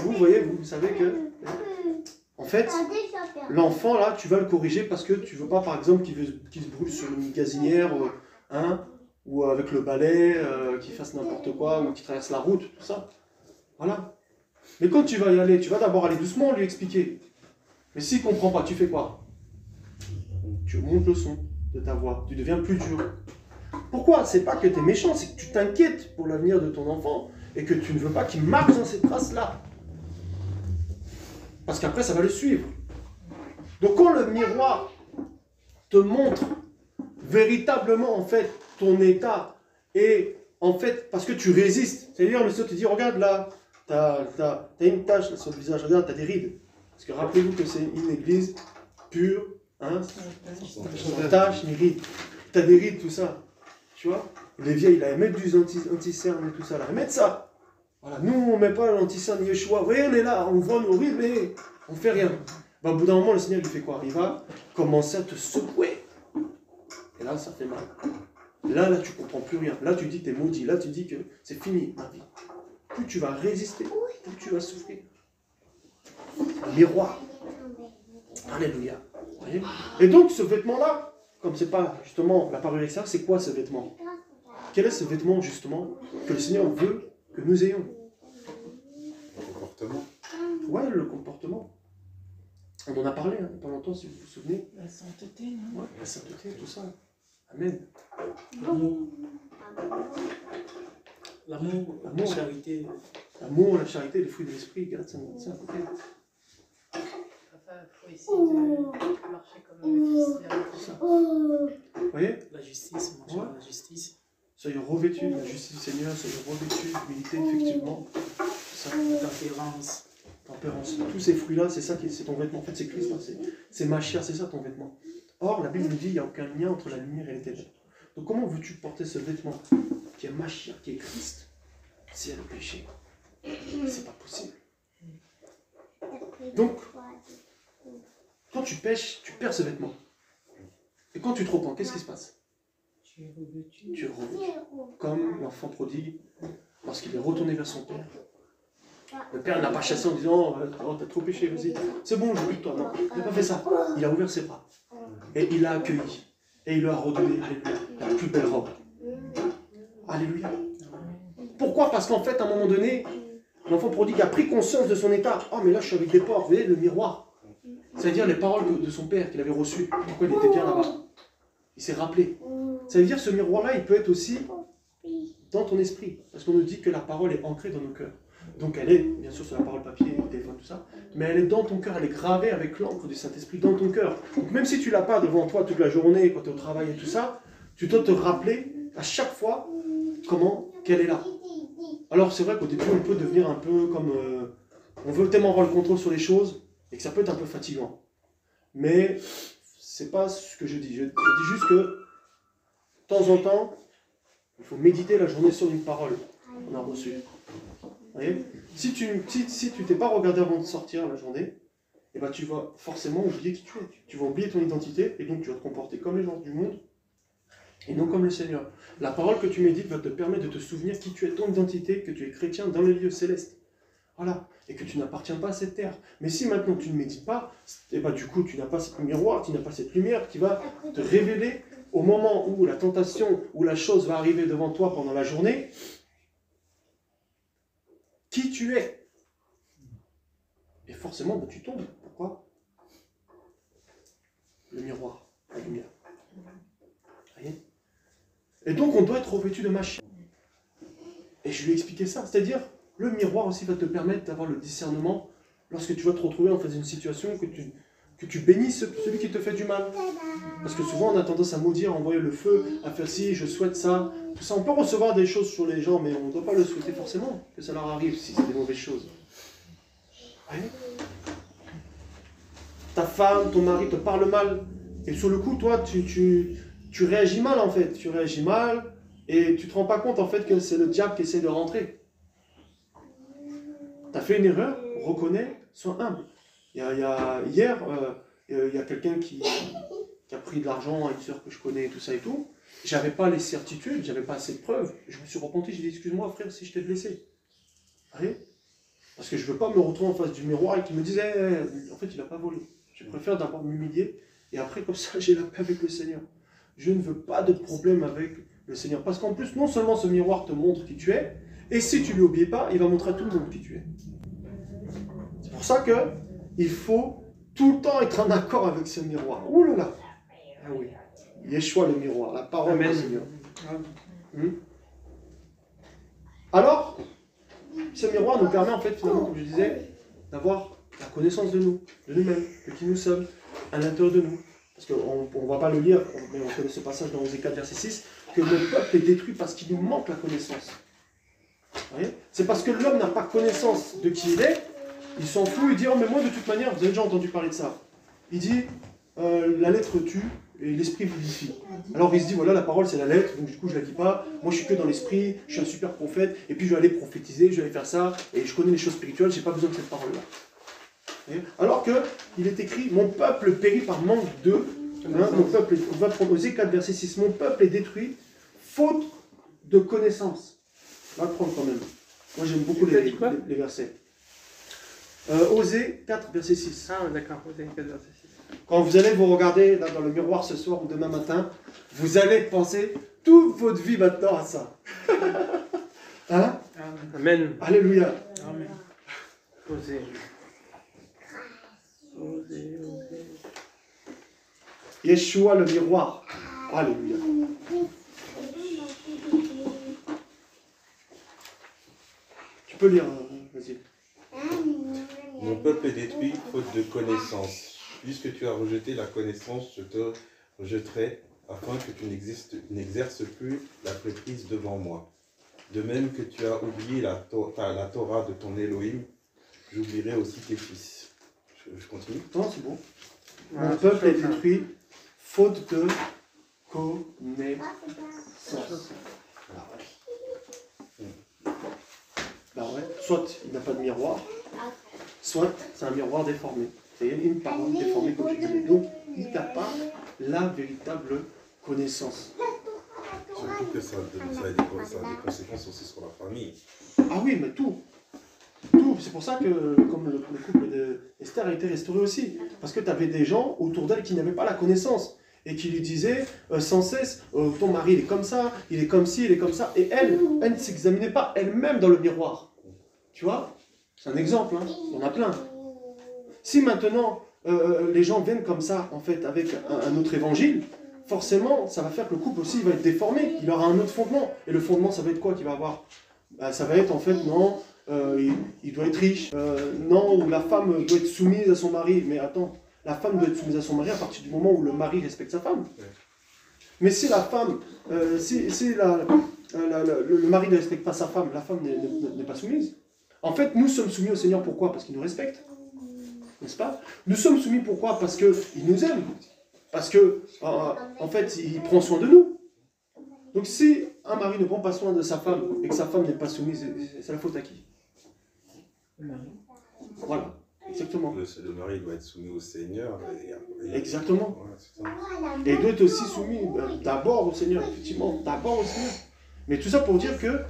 savez que, en fait, l'enfant là, tu vas le corriger parce que tu veux pas, par exemple, qu'il se brûle sur une gazinière, ou avec le balai, qu'il fasse n'importe quoi, ou qu'il traverse la route, tout ça. Voilà. Mais quand tu vas y aller, tu vas d'abord aller doucement lui expliquer. Mais s'il ne comprend pas, tu fais quoi? Tu montes le son de ta voix, tu deviens plus dur. Pourquoi? C'est pas que tu es méchant, c'est que tu t'inquiètes pour l'avenir de ton enfant et que tu ne veux pas qu'il marche dans ces traces-là. Parce qu'après, ça va le suivre. Donc quand le miroir te montre véritablement, en fait, ton état, et en fait, parce que tu résistes, c'est-à-dire le Seigneur te dit, regarde là, t'as une tache là, sur le visage, regarde, t'as des rides. Parce que rappelez-vous que c'est une église pure, sans tache ni rides. T'as des rides, tout ça. Tu vois? Les vieilles, là, ils mettent du anti-cerne et tout ça, là. Ils mettent ça. Voilà. Nous, on ne met pas l'anti-cerne Yeshua. Vous voyez, on est là, on voit nos rides, mais on ne fait rien. Ben, au bout d'un moment, le Seigneur, il fait quoi? Il va commencer à te secouer. Et là, ça fait mal. Là, tu ne comprends plus rien. Là, tu dis que tu es maudit. Là, tu dis que c'est fini, ma vie. Plus tu vas résister, plus tu vas souffrir. Miroir. Alléluia. Vous voyez? Et donc, ce vêtement-là, comme c'est pas justement la parure extérieure, c'est quoi ce vêtement? Quel est ce vêtement justement que le Seigneur veut que nous ayons? Le comportement. Ouais, le comportement. On en a parlé il n'y a pas longtemps, si vous vous souvenez. La sainteté, non? Ouais, la sainteté, tout ça. Amen. L'amour, la charité. L'amour, la charité, les fruits de l'esprit, garde ça à côté. Il faut essayer de marcher comme le Fils. Vous voyez? La justice, marcher dans la justice. Soyez revêtus de la justice du Seigneur, soyez revêtus d'humilité, effectivement. Ça. Tempérance. Tempérance. Tous ces fruits-là, c'est ça qui c'est ton vêtement. En fait, c'est Christ, hein, c'est ma chair, c'est ça ton vêtement. Or, la Bible nous dit qu'il n'y a aucun lien entre la lumière et les ténèbres. Donc, comment veux-tu porter ce vêtement qui est ma chair, qui est Christ, s'il y a le péché? C'est pas possible. Donc, quand tu pêches, tu perds ce vêtement. Et quand tu te repens, qu'est-ce qui se passe? Tu es revêtu. Tu es revêtu. Comme l'enfant prodigue, lorsqu'il est retourné vers son père. Le père n'a pas chassé en disant oh, t'as trop péché, vas-y, c'est bon, j'oublie de toi. Non, il n'a pas fait ça. Il a ouvert ses bras. Et il l'a accueilli. Et il lui a redonné, alléluia, la plus belle robe. Alléluia. Pourquoi? Parce qu'en fait, à un moment donné, l'enfant prodigue a pris conscience de son état. Oh, mais là, je suis avec des porcs, vous voyez, le miroir. C'est-à-dire les paroles de son père qu'il avait reçues. Pourquoi il était bien là-bas? Il s'est rappelé. Ça veut dire ce miroir-là, il peut être aussi dans ton esprit. Parce qu'on nous dit que la parole est ancrée dans nos cœurs. Donc elle est, bien sûr, sur la parole papier, le téléphone, tout ça, mais elle est dans ton cœur, elle est gravée avec l'encre du Saint-Esprit dans ton cœur. Donc même si tu ne l'as pas devant toi toute la journée, quand tu es au travail et tout ça, tu dois te rappeler à chaque fois qu'elle est là. Alors c'est vrai qu'au début, on peut devenir un peu comme... on veut tellement avoir le contrôle sur les choses, et que ça peut être un peu fatigant. Mais c'est pas ce que je dis. Je dis juste que, de temps en temps, il faut méditer la journée sur une parole qu'on a reçue. Vous voyez, si tu t'es pas regardé avant de sortir la journée, eh ben tu vas forcément oublier qui tu es. Tu vas oublier ton identité et donc tu vas te comporter comme les gens du monde et non comme le Seigneur. La parole que tu médites va te permettre de te souvenir qui tu es, ton identité, que tu es chrétien dans les lieux célestes. Voilà. Et que tu n'appartiens pas à cette terre. Mais si maintenant tu ne médites pas, eh ben du coup tu n'as pas ce miroir, tu n'as pas cette lumière qui va te révéler au moment où la tentation, où la chose va arriver devant toi pendant la journée, qui tu es. Et forcément, ben, tu tombes. Pourquoi? Le miroir, la lumière. Voyez? Et donc, on doit être revêtu de Mashiach. Et je lui ai expliqué ça. C'est-à-dire, le miroir aussi va te permettre d'avoir le discernement lorsque tu vas te retrouver en face d'une situation que tu bénisses celui qui te fait du mal. Parce que souvent, on a tendance à maudire, à envoyer le feu, à faire ci, je souhaite ça. Tout ça, on peut recevoir des choses sur les gens, mais on ne doit pas le souhaiter forcément que ça leur arrive si c'est des mauvaises choses. Ouais. Ta femme, ton mari te parle mal, et sur le coup, toi, tu réagis mal en fait. Tu réagis mal, et tu ne te rends pas compte en fait que c'est le diable qui essaie de rentrer. Tu as fait une erreur, reconnais, sois humble. Hier, il y a quelqu'un qui a pris de l'argent à une sœur que je connais, et tout ça et tout. J'avais pas les certitudes, j'avais pas assez de preuves. Je me suis repenti, j'ai dit excuse-moi frère si je t'ai blessé. Allez. Parce que je veux pas me retrouver en face du miroir et qu'il me dise en fait il a pas volé. Je préfère d'abord m'humilier et après comme ça j'ai la paix avec le Seigneur. Je ne veux pas de problème avec le Seigneur. Parce qu'en plus, non seulement ce miroir te montre qui tu es, et si tu lui obéis pas, il va montrer à tout le monde qui tu es. C'est pour ça que il faut tout le temps être en accord avec ce miroir. Ouh là là. Ah oui. Yeshua le miroir, la parole du Seigneur. Alors, ce miroir nous permet en fait finalement, comme je disais, d'avoir la connaissance de nous, de nous-mêmes, de qui nous sommes, à l'intérieur de nous. Parce qu'on ne va pas le lire, mais on connaît ce passage dans Osée 4, verset 6, que le peuple est détruit parce qu'il lui manque la connaissance. C'est parce que l'homme n'a pas connaissance de qui il est, il s'en fout, il dit oh mais moi de toute manière, vous avez déjà entendu parler de ça. Il dit la lettre tue et l'esprit vivifie. Alors il se dit voilà la parole c'est la lettre, donc du coup je la dis pas, moi je suis que dans l'esprit, je suis un super prophète, et puis je vais aller prophétiser, je vais aller faire ça, et je connais les choses spirituelles, j'ai pas besoin de cette parole-là. Alors qu'il est écrit mon peuple périt par manque de, mon peuple, on va prendre Osée 4 verset 6, mon peuple est détruit faute de connaissance. On va le prendre quand même. Moi j'aime beaucoup les versets. Osée 4 verset 6. Ah d'accord, Osée 4 verset 6. Quand vous allez vous regarder là, dans le miroir ce soir ou demain matin, vous allez penser toute votre vie maintenant à ça. Hein? Amen. Alléluia. Amen. Osée. Osée. Yeshua le miroir. Alléluia. Tu peux lire, vas-y. Mon peuple est détruit faute de connaissance. Puisque tu as rejeté la connaissance, je te rejetterai, afin que tu n'exerces plus la prêtrise devant moi. De même que tu as oublié la Torah de ton Elohim, j'oublierai aussi tes fils. Je continue? Non, c'est bon. Mon peuple est détruit faute de connaissance. Bah ouais. Soit il n'a pas de miroir, soit c'est un miroir déformé. C'est une parole déformée comme je disais. Donc, il n'a pas la véritable connaissance. Surtout que ça a des conséquences aussi sur la famille. Ah oui, mais tout. Tout. C'est pour ça que comme le couple d'Esther a été restauré aussi. Parce que tu avais des gens autour d'elle qui n'avaient pas la connaissance. Et qui lui disaient sans cesse, ton mari il est comme ça, il est comme ci, il est comme ça. Et elle ne s'examinait pas elle-même dans le miroir. Tu vois? C'est un exemple, hein. Il y en a plein. Si maintenant les gens viennent comme ça, en fait, avec un autre évangile, forcément, ça va faire que le couple aussi va être déformé. Il aura un autre fondement. Et le fondement, ça va être quoi qu'il va avoir? Ça va être en fait, non, il doit être riche. Non, ou la femme doit être soumise à son mari. Mais attends, la femme doit être soumise à son mari à partir du moment où le mari respecte sa femme. Mais si la femme, le mari ne respecte pas sa femme, la femme n'est pas soumise. En fait, nous sommes soumis au Seigneur, pourquoi? Parce qu'il nous respecte. N'est-ce pas? Nous sommes soumis, pourquoi? Parce qu'il nous aime. Parce que, en fait, il prend soin de nous. Donc si un mari ne prend pas soin de sa femme et que sa femme n'est pas soumise, c'est la faute à qui? Le mari. Voilà, exactement. Le mari doit être soumis au Seigneur. Exactement. Ouais, c'est ça. Et il doit être aussi soumis d'abord au Seigneur, effectivement, d'abord au Seigneur. Mais tout ça pour dire que,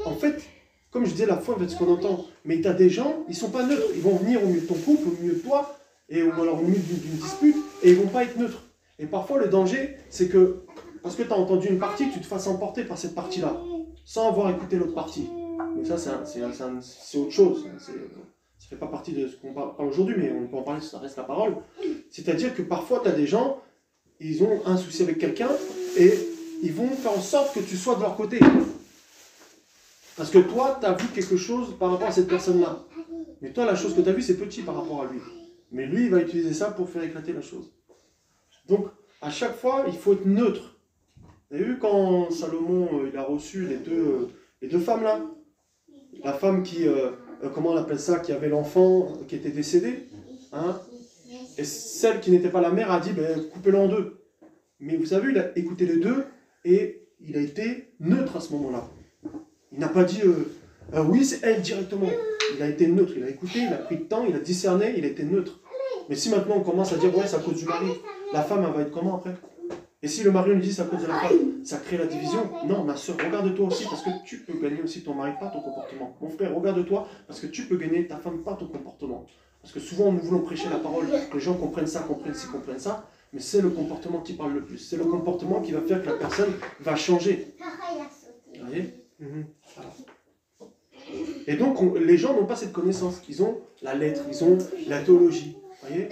en fait, comme je disais la fois, en fait, ce qu'on entend, mais tu as des gens, ils ne sont pas neutres. Ils vont venir au milieu de ton couple, au milieu de toi, ou alors au milieu d'une dispute, et ils ne vont pas être neutres. Et parfois, le danger, c'est que, parce que tu as entendu une partie, tu te fasses emporter par cette partie-là, sans avoir écouté l'autre partie. Mais ça, c'est autre chose. Ça ne fait pas partie de ce qu'on parle aujourd'hui, mais on peut en parler, ça reste la parole. C'est-à-dire que parfois, tu as des gens, ils ont un souci avec quelqu'un, et ils vont faire en sorte que tu sois de leur côté. Parce que toi, tu as vu quelque chose par rapport à cette personne-là. Mais toi, la chose que tu as vue, c'est petit par rapport à lui. Mais lui, il va utiliser ça pour faire éclater la chose. Donc, à chaque fois, il faut être neutre. Vous avez vu quand Salomon il a reçu les deux femmes là? La femme qui, comment on appelle ça, qui avait l'enfant qui était décédé, hein? Et celle qui n'était pas la mère a dit, ben, coupez-le en deux. Mais vous savez, il a écouté les deux et il a été neutre à ce moment-là. Il n'a pas dit, oui, c'est elle directement. Il a été neutre, il a écouté, il a pris le temps, il a discerné, il a été neutre. Mais si maintenant on commence à dire, ouais, c'est à cause du mari, la femme, elle va être comment après? Et si le mari lui dit, c'est à cause de la femme, ça crée la division. Non, ma soeur, regarde-toi aussi, parce que tu peux gagner aussi ton mari par ton comportement. Mon frère, regarde-toi, parce que tu peux gagner ta femme par ton comportement. Parce que souvent, nous voulons prêcher la parole, que les gens comprennent ça, comprennent ci, comprennent ça, mais c'est le comportement qui parle le plus. C'est le comportement qui va faire que la personne va changer. Vous voyez? Voilà. Et donc, les gens n'ont pas cette connaissance. Ils ont la lettre, ils ont la théologie. Vous voyez?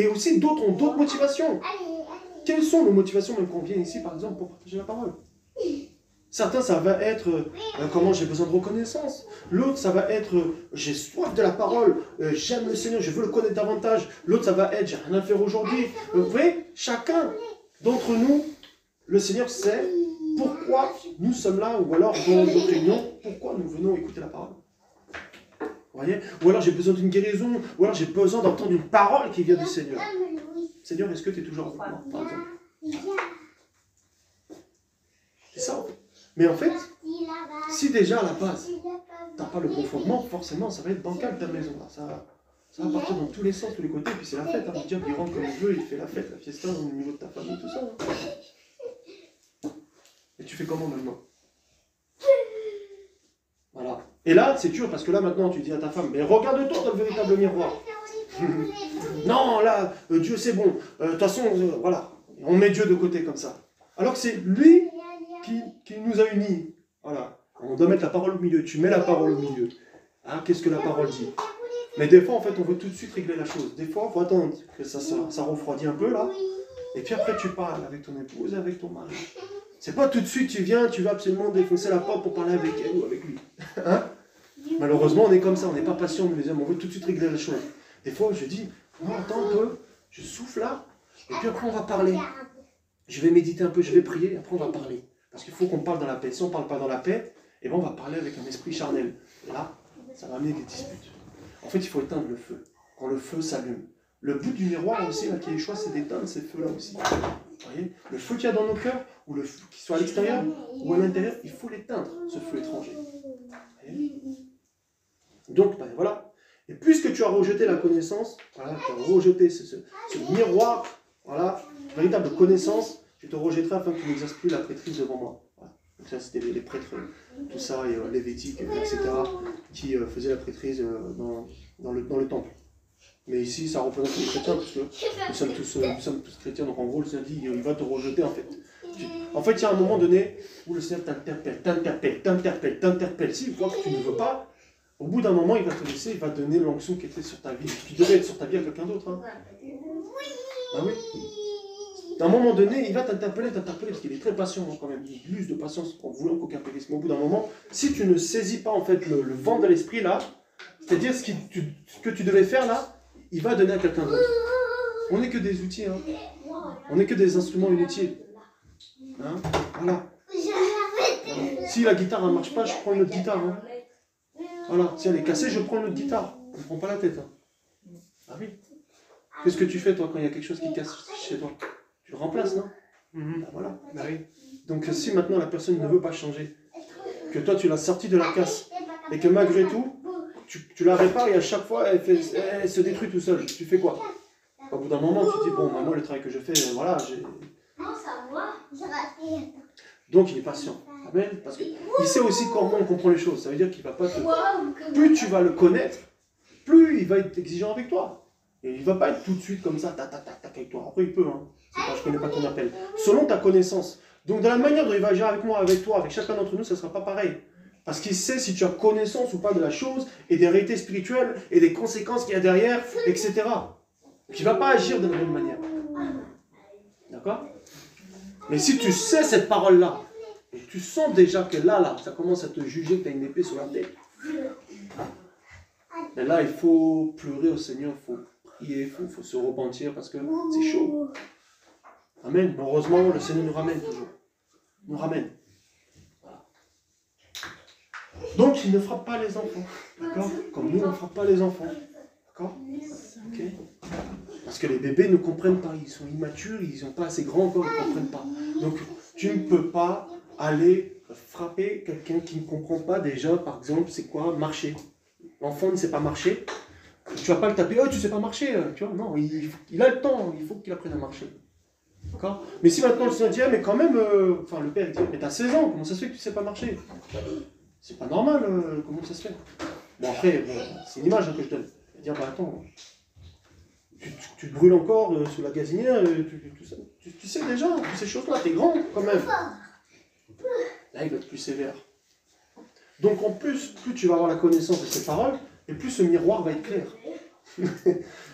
Et aussi, d'autres ont d'autres motivations. Quelles sont nos motivations, même quand on vient ici, par exemple, pour partager la parole? Certains, ça va être comment j'ai besoin de reconnaissance. L'autre, ça va être j'ai soif de la parole, j'aime le Seigneur, je veux le connaître davantage. L'autre, ça va être j'ai rien à faire aujourd'hui. Vous voyez, chacun d'entre nous, le Seigneur sait pourquoi nous sommes là, ou alors dans notre réunion, pourquoi nous venons écouter la parole. Vous voyez? Ou alors j'ai besoin d'une guérison, ou alors j'ai besoin d'entendre une parole qui vient du Seigneur. Seigneur, est-ce que tu es toujours avec moi, par exemple? C'est ça, en fait. Mais en fait, si déjà à la base, tu n'as pas le bon fondement, forcément, ça va être bancal ta maison. Là. Ça va partir dans tous les sens, tous les côtés, puis c'est la fête. Hein. Le diable, il rentre comme il veut, il fait la fête, la fiesta au niveau de ta famille, tout ça. Hein. Et tu fais comment maintenant? Voilà. Et là, c'est dur, parce que là, maintenant, tu dis à ta femme, mais regarde-toi dans le véritable miroir. Non, là, Dieu, c'est bon. De toute façon, voilà. On met Dieu de côté comme ça. Alors que c'est lui qui nous a unis. Voilà. On doit mettre la parole au milieu. Tu mets la parole au milieu. Hein, qu'est-ce que la parole dit? Mais des fois, en fait, on veut tout de suite régler la chose. Des fois, il faut attendre que ça refroidit un peu, là. Et puis après, tu parles avec ton épouse, avec ton mari. C'est pas tout de suite, tu viens, tu vas absolument défoncer la porte pour parler avec elle ou avec lui. Hein? Malheureusement, on est comme ça. On n'est pas patient, nous les hommes. On veut tout de suite régler la chose. Des fois, je dis, non, attends un peu. Je souffle là. Et puis après, on va parler. Je vais méditer un peu, je vais prier, et après, on va parler. Parce qu'il faut qu'on parle dans la paix. Si on ne parle pas dans la paix, eh ben on va parler avec un esprit charnel. Et là, ça va amener des disputes. En fait, il faut éteindre le feu. Quand le feu s'allume. Le but du miroir aussi, là, qui est choix, c'est d'éteindre ces feux-là aussi. Vous voyez? Le feu qu'il y a dans nos cœurs, ou le feu qui soit à l'extérieur, ou à l'intérieur, il faut l'éteindre, ce feu étranger. Vous voyez? Donc, ben voilà. Et puisque tu as rejeté la connaissance, voilà, tu as rejeté ce miroir, voilà, véritable connaissance, je te rejetterai afin que tu n'exerces plus la prêtrise devant moi. Voilà. Donc ça, c'était les prêtres, tout ça, et lévitique, etc., qui faisaient la prêtrise dans le temple. Mais ici, ça représente les chrétiens, parce que nous sommes tous chrétiens, donc en gros, le Seigneur dit, il va te rejeter, en fait. En fait, il y a un moment donné où le Seigneur t'interpelle. S'il voit que tu ne veux pas, au bout d'un moment, il va te laisser, il va donner l'onction qui était sur ta vie. Qui devait être sur ta vie à quelqu'un d'autre. Hein. Ah oui. À un moment donné, il va t'interpeller, parce qu'il est très patient quand même. Il use de patience en voulant qu'aucun périsse. Mais au bout d'un moment, si tu ne saisis pas en fait le vent de l'esprit là, c'est-à-dire ce que tu devais faire là, il va donner à quelqu'un d'autre. On n'est que des outils, hein. On n'est que des instruments inutiles. Hein, voilà. Si la guitare ne marche pas, je prends une autre guitare. Hein. Voilà. Si elle est cassée, je prends une autre guitare. Je ne prends pas la tête. Hein. Ah oui. Qu'est-ce que tu fais toi quand il y a quelque chose qui casse chez toi? Tu le remplaces, non? Ah, voilà. Ah, oui. Donc si maintenant la personne ne veut pas changer, que toi tu l'as sortie de la casse, et que malgré tout, tu la répares et à chaque fois elle se détruit tout seul, tu fais quoi? Au bout d'un moment, tu te dis, bon, bah, moi le travail que je fais, voilà, j'ai... Donc il est patient. Amen. Parce qu'il sait aussi comment on comprend les choses. Ça veut dire qu'il va pas te... Plus tu vas le connaître, plus il va être exigeant avec toi. Et il ne va pas être tout de suite comme ça, tac avec toi. Après il peut, hein. Pas, je connais pas ton appel. Selon ta connaissance. Donc dans la manière dont il va agir avec moi, avec toi, avec chacun d'entre nous, ça ne sera pas pareil. Parce qu'il sait si tu as connaissance ou pas de la chose, et des réalités spirituelles, et des conséquences qu'il y a derrière, etc. Donc il ne va pas agir de la même manière. D'accord? Mais si tu sais cette parole-là, et tu sens déjà que là, ça commence à te juger que tu as une épée sur la tête. Et là, il faut pleurer au Seigneur, il faut prier, il faut se repentir parce que c'est chaud. Amen. Mais heureusement, le Seigneur nous ramène toujours. Nous ramène. Voilà. Donc, il ne frappe pas les enfants. D'accord? Comme nous, on ne frappe pas les enfants. D'accord? Ok? Parce que les bébés ne comprennent pas. Ils sont immatures, ils ne sont pas assez grands encore, ils ne comprennent pas. Donc, tu ne peux pas aller frapper quelqu'un qui ne comprend pas déjà, par exemple, c'est quoi marcher. L'enfant ne sait pas marcher. Tu ne vas pas le taper, oh, tu ne sais pas marcher. Tu vois, non, il a le temps, il faut qu'il apprenne à marcher. D'accord? Mais si maintenant le Seigneur dit, ah, mais quand même, enfin le père il dit, mais t'as 16 ans, comment ça se fait que tu ne sais pas marcher? C'est pas normal, comment ça se fait? Bon après, bon, c'est une image que je donne. Il va dire, bah attends, tu te brûles encore sous la gazinière, tu sais déjà, toutes ces choses-là, t'es grand quand même. Là, il va être plus sévère. Donc en plus tu vas avoir la connaissance de ces paroles, et plus ce miroir va être clair.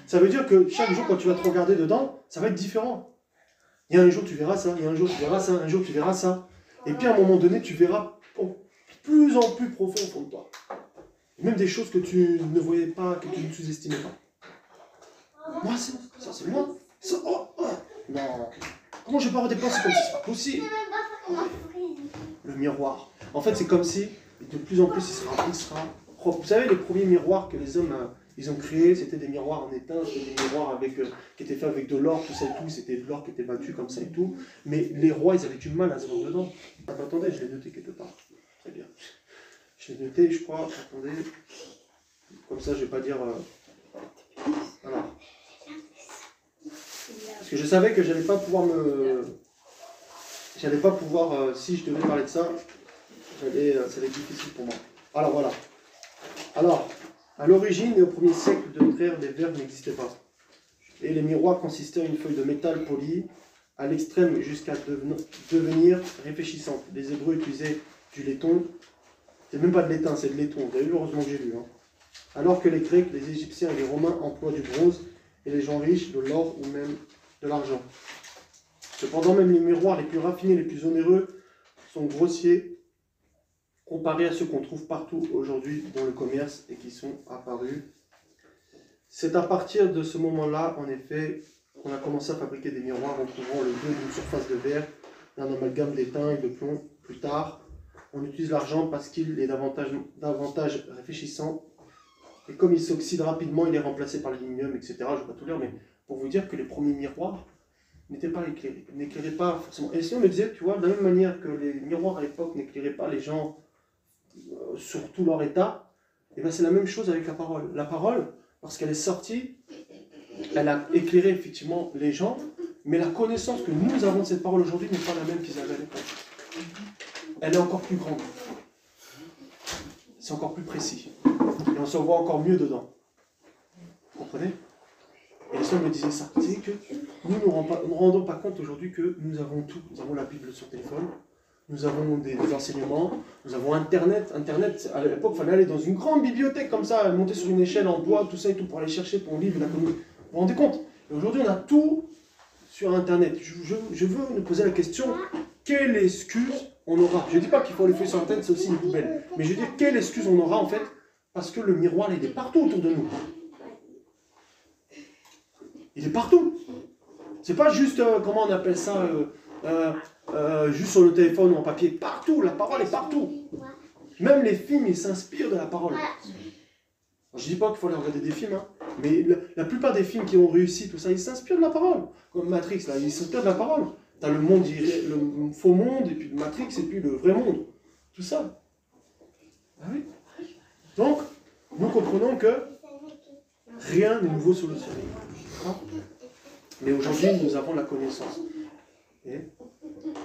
Ça veut dire que chaque jour, quand tu vas te regarder dedans, ça va être différent. Il y a un jour, tu verras ça, il y a un jour, tu verras ça, un jour, tu verras ça. Et puis à un moment donné, tu verras plus en plus profond au fond de toi. Même des choses que tu ne voyais pas, que tu ne sous-estimais pas. Moi, ça c'est moi. Ça, oh, non. Comment je vais pas avoir des pensées comme ça? C'est pas possible. Le miroir. En fait, c'est comme si, de plus en plus, il sera propre. Vous savez, les premiers miroirs que les hommes ils ont créés, c'était des miroirs en étain, c'était des miroirs qui étaient faits avec de l'or, tout ça et tout. C'était de l'or qui était battu comme ça et tout. Mais les rois, ils avaient du mal à se voir dedans. Attendez, je l'ai noté quelque part. Très bien. Je l'ai noté, je crois. Attendez. Comme ça, je ne vais pas dire... Voilà. Parce que je savais que j'allais pas pouvoir si je devais parler de ça, ça allait être difficile pour moi. Alors voilà. Alors, à l'origine et au 1er siècle de notre ère, les verres n'existaient pas. Et les miroirs consistaient en une feuille de métal polie, à l'extrême jusqu'à devenir réfléchissante. Les Hébreux utilisaient du laiton. C'est même pas de l'étain, c'est de laiton. Vous avez vu, heureusement que j'ai lu. Hein. Alors que les Grecs, les Égyptiens et les Romains emploient du bronze et les gens riches de l'or ou même de l'argent. Cependant, même les miroirs les plus raffinés, les plus onéreux, sont grossiers comparés à ceux qu'on trouve partout aujourd'hui dans le commerce et qui sont apparus. C'est à partir de ce moment-là, en effet, qu'on a commencé à fabriquer des miroirs en couvrant le dos d'une surface de verre, d'un amalgame d'étain et de plomb. Plus tard, on utilise l'argent parce qu'il est davantage réfléchissant. Et comme il s'oxyde rapidement, il est remplacé par l'aluminium, etc. Je ne vais pas tout lire, mais pour vous dire que les premiers miroirs n'étaient pas éclairés, n'éclairaient pas forcément. Et si on me disait, tu vois, de la même manière que les miroirs à l'époque n'éclairaient pas les gens sur tout leur état, Et bien c'est la même chose avec la parole. La parole, lorsqu'elle est sortie, elle a éclairé effectivement les gens, mais la connaissance que nous avons de cette parole aujourd'hui n'est pas la même qu'ils avaient à l'époque. Elle est encore plus grande. C'est encore plus précis. Et on se voit encore mieux dedans. Vous comprenez? Et le Seigneur me disait ça. C'est que nous ne rendons pas compte aujourd'hui que nous avons tout. Nous avons la Bible sur téléphone, nous avons des enseignements, nous avons Internet. Internet, à l'époque, il fallait aller dans une grande bibliothèque comme ça, monter sur une échelle en bois, tout ça et tout, pour aller chercher ton livre, la communauté. Vous vous rendez compte? Et aujourd'hui, on a tout sur Internet. Je veux nous poser la question, quelle excuse on aura? Je ne dis pas qu'il faut aller fouiller sur Internet, c'est aussi une poubelle. Mais je veux dire, quelle excuse on aura en fait? Parce que le miroir, il est partout autour de nous. Il est partout. C'est pas juste, comment on appelle ça, juste sur le téléphone ou en papier. Partout, la parole est partout. Même les films, ils s'inspirent de la parole. Je dis pas qu'il faut aller regarder des films, hein, mais la plupart des films qui ont réussi, tout ça, ils s'inspirent de la parole. Comme Matrix, là, ils s'inspirent de la parole. T'as le monde, le faux monde, et puis le Matrix, et puis le vrai monde. Tout ça. Ah oui. Donc, nous comprenons que rien n'est nouveau sous le soleil. Mais aujourd'hui, nous avons la connaissance. Et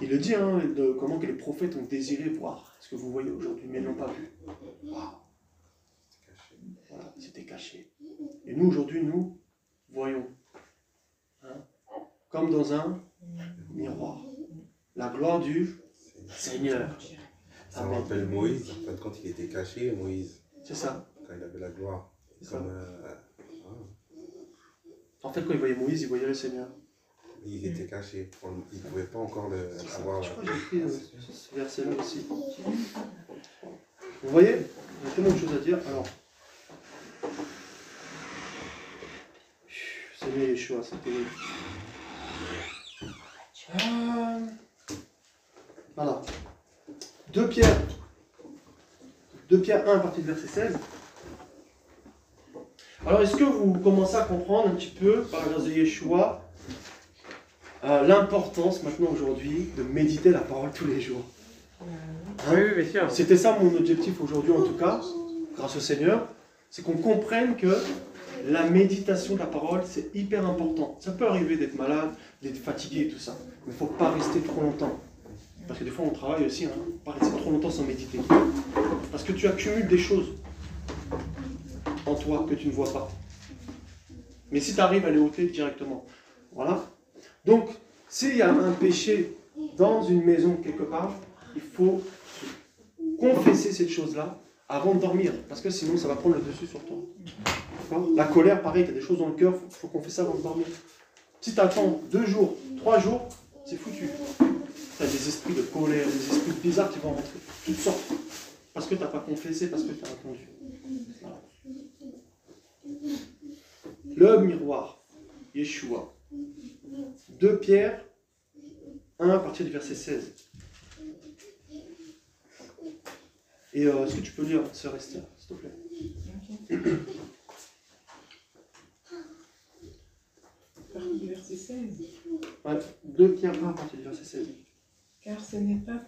il le dit, hein, de comment que les prophètes ont désiré voir ce que vous voyez aujourd'hui, mais ils n'ont pas vu. Wow. Voilà, c'était caché. Et nous, aujourd'hui, nous voyons. Hein, comme dans un miroir. La gloire du Seigneur. Ça me rappelle Moïse, en fait, quand il était caché, Moïse. C'est ça. Quand il avait la gloire. Comme, en fait, quand il voyait Moïse, il voyait le Seigneur. il était caché. Il ne pouvait pas encore le savoir. Je crois que j'ai pris ce verset-là aussi. Vous voyez, il y a tellement de choses à dire. Alors, Seigneur Yeshua, c'est terrible. Voilà. 2 Pierre 1 à partir du verset 16. Alors, est-ce que vous commencez à comprendre un petit peu, par la grâce de Yeshua, l'importance maintenant aujourd'hui de méditer la parole tous les jours? Oui, bien sûr. C'était ça mon objectif aujourd'hui en tout cas, grâce au Seigneur, c'est qu'on comprenne que la méditation de la parole, c'est hyper important. Ça peut arriver d'être malade, d'être fatigué et tout ça, mais il ne faut pas rester trop longtemps. Parce que des fois on travaille aussi, hein, pas rester trop longtemps sans méditer. Parce que tu accumules des choses en toi que tu ne vois pas. Mais si tu arrives à les ôter directement, voilà. Donc, s'il y a un péché dans une maison quelque part, il faut confesser cette chose-là avant de dormir, parce que sinon ça va prendre le dessus sur toi. La colère, pareil, tu as des choses dans le cœur, il faut confesser avant de dormir. Si tu attends 2 jours, 3 jours, c'est foutu. Tu as des esprits de colère, des esprits bizarres qui vont rentrer, toutes sortes. Parce que tu n'as pas confessé, parce que tu as répondu. Voilà. Le miroir, Yeshua. 2 Pierre 1 à partir du verset 16. Et est-ce que tu peux lire, sœur Esther, s'il te plaît? À partir du verset 16. Ouais, 2 Pierre 1 à partir du verset 16. Car ce n'est pas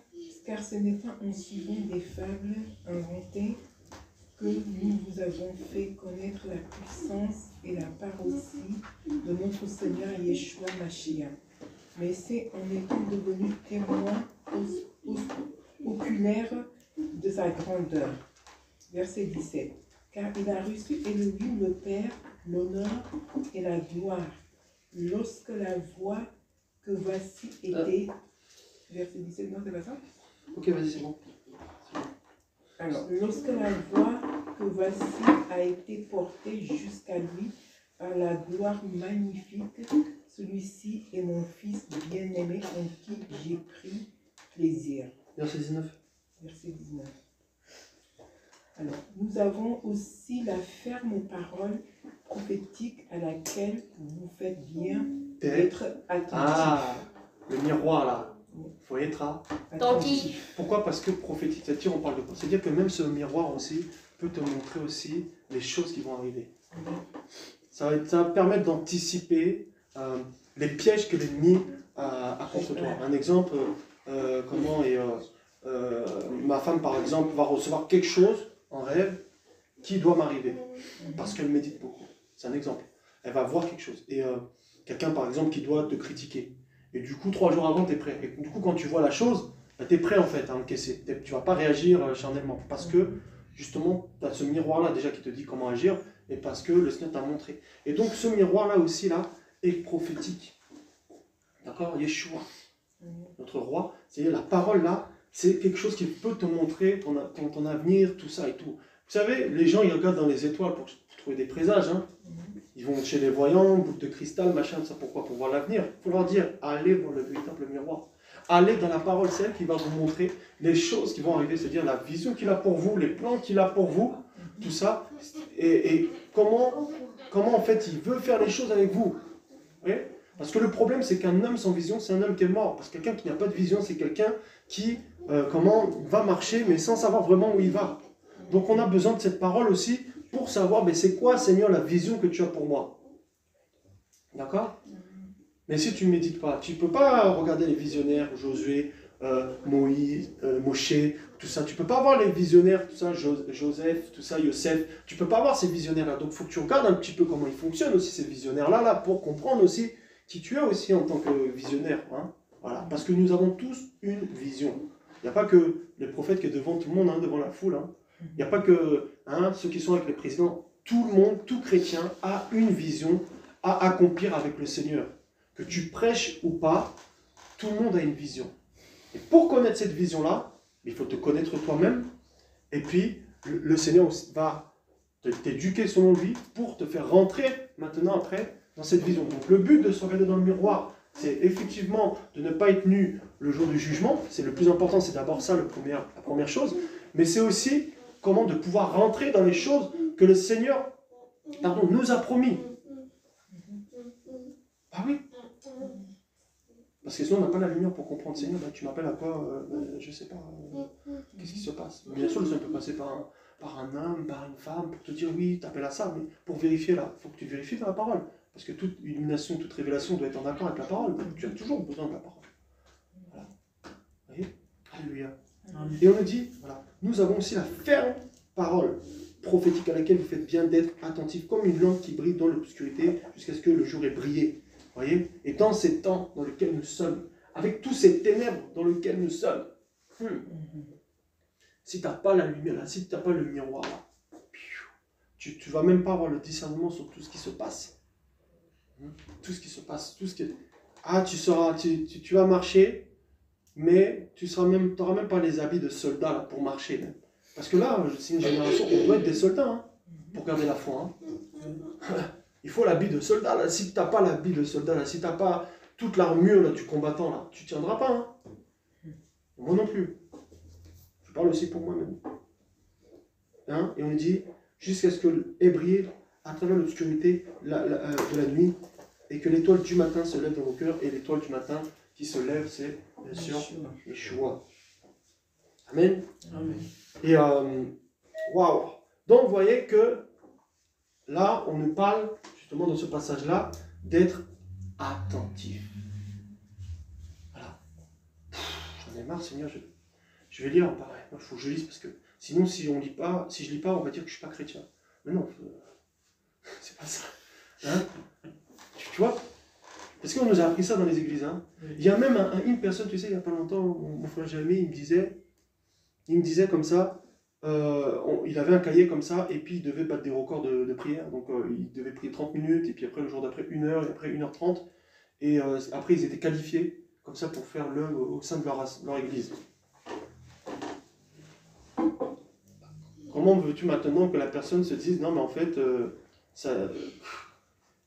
en suivant des fables inventées que nous vous avons fait connaître la puissance et la part aussi de notre Seigneur Yeshua Mashiach, mais c'est en étant devenus témoins oculaires de sa grandeur. Verset 17. Car il a reçu Elohim le Père, l'honneur et la gloire, lorsque la voix que voici était... Verset 17, non, c'est pas ça? Ok, vas-y, c'est bon. Alors, lorsque la voix que voici a été portée jusqu'à lui par la gloire magnifique, celui-ci est mon fils bien-aimé en qui j'ai pris plaisir. Verset 19. Verset 19. Alors, nous avons aussi la ferme parole prophétique à laquelle vous faites bien d'être attentifs. Ah, le miroir là. Il faut être attentif. Pourquoi? Parce que prophétique, c'est-à-dire on parle de quoi? C'est-à-dire que même ce miroir aussi peut te montrer aussi les choses qui vont arriver. Ça va permettre d'anticiper les pièges que l'ennemi a contre toi. Un exemple, ma femme par exemple va recevoir quelque chose en rêve qui doit m'arriver. Parce qu'elle médite beaucoup. C'est un exemple. Elle va voir quelque chose. Et quelqu'un, par exemple, qui doit te critiquer. Et du coup, 3 jours avant, tu es prêt. Et du coup, quand tu vois la chose, bah, tu es prêt en fait à encaisser. Tu ne vas pas réagir charnellement. Parce que, justement, tu as ce miroir-là déjà qui te dit comment agir. Et parce que le Seigneur t'a montré. Et donc, ce miroir-là aussi, là, est prophétique. D'accord? Yeshua, notre roi. C'est-à-dire la parole là, c'est quelque chose qui peut te montrer ton avenir, tout ça et tout. Vous savez, les gens, ils regardent dans les étoiles pour trouver des présages. Hein. Ils vont chez les voyants, boucle de cristal, machin, ça pourquoi? Pour voir l'avenir. Il faut leur dire, allez voir le véritable miroir. Allez dans la parole, c'est elle qui va vous montrer les choses qui vont arriver, c'est-à-dire la vision qu'il a pour vous, les plans qu'il a pour vous, tout ça, et comment en fait il veut faire les choses avec vous. Vous voyez? Parce que le problème, c'est qu'un homme sans vision, c'est un homme qui est mort. Parce que quelqu'un qui n'a pas de vision, c'est quelqu'un qui va marcher, mais sans savoir vraiment où il va. Donc on a besoin de cette parole aussi pour savoir, mais c'est quoi, Seigneur, la vision que tu as pour moi. D'accord? Mais si tu ne médites pas, tu ne peux pas regarder les visionnaires, Josué, Moïse, Moshe, tout ça. Tu ne peux pas avoir les visionnaires, tout ça, Joseph, tout ça, Yosef. Tu ne peux pas avoir ces visionnaires-là. Donc il faut que tu regardes un petit peu comment ils fonctionnent aussi, ces visionnaires-là, pour comprendre aussi qui tu es aussi en tant que visionnaire. Hein. Voilà. Parce que nous avons tous une vision. Il n'y a pas que les prophètes qui est devant tout le monde, hein, devant la foule. Hein. Il n'y a pas que ceux qui sont avec les présidents. Tout le monde, tout chrétien a une vision à accomplir avec le Seigneur. Que tu prêches ou pas, tout le monde a une vision. Et pour connaître cette vision-là, il faut te connaître toi-même. Et puis, le Seigneur va t'éduquer selon lui pour te faire rentrer maintenant après dans cette vision. Donc le but de se regarder dans le miroir, c'est effectivement de ne pas être nu le jour du jugement. C'est le plus important, c'est d'abord ça la première chose. Mais c'est aussi comment de pouvoir rentrer dans les choses que le Seigneur nous a promis. Ah oui. Parce que sinon on n'a pas la lumière pour comprendre, Seigneur, tu m'appelles à quoi je ne sais pas. Qu'est-ce qui se passe? Bien sûr, le Seigneur peut passer par un homme, par une femme, pour te dire oui, t'appelles à ça, mais pour vérifier là, il faut que tu vérifies dans la parole. Parce que toute illumination, toute révélation doit être en accord avec la parole. Donc tu as toujours besoin de la parole. Voilà. Vous voyez? Alléluia. Et on nous dit, voilà, nous avons aussi la ferme parole prophétique à laquelle vous faites bien d'être attentifs, comme une lampe qui brille dans l'obscurité jusqu'à ce que le jour ait brillé. Voyez? Et dans ces temps dans lesquels nous sommes, avec tous ces ténèbres dans lesquelles nous sommes, si tu n'as pas la lumière là, si tu n'as pas le miroir là, tu ne vas même pas avoir le discernement sur tout ce qui se passe. Tout ce qui se passe, tout ce qui... Ah, tu vas marcher, mais tu n'auras même pas les habits de soldats là, pour marcher. Même. Parce que là, c'est une génération, on doit être des soldats hein, pour garder la foi. Hein. Il faut l'habit de soldat. Là. Si tu n'as pas l'habit de soldat, là, si tu n'as pas toute l'armure là, du combattant, là, tu ne tiendras pas. Hein. Moi non plus. Je parle aussi pour moi-même. Hein? Et on nous dit, jusqu'à ce que ait brillé à travers l'obscurité de la nuit, et que l'étoile du matin se lève dans vos cœurs, et l'étoile du matin qui se lève, c'est bien sûr Yeshua. Amen. Amen. Et waouh. Donc vous voyez que là, on nous parle, justement dans ce passage-là, d'être attentif. Voilà. J'en ai marre, Seigneur, je vais lire, pareil. Il faut que je lise, parce que sinon, si je lis pas, on va dire que je ne suis pas chrétien. Mais non, c'est pas ça. Hein? Tu vois? Parce qu'on nous a appris ça dans les églises. Hein? Il y a même une personne, tu sais, il n'y a pas longtemps, mon frère Jérémy, il me disait comme ça, il avait un cahier comme ça, et puis il devait battre des records de prière. Donc il devait prier 30 minutes, et puis après le jour d'après 1 heure, et après 1h30. Et après ils étaient qualifiés, comme ça, pour faire l'œuvre au sein de leur église. Comment veux-tu maintenant que la personne se dise, non mais en fait,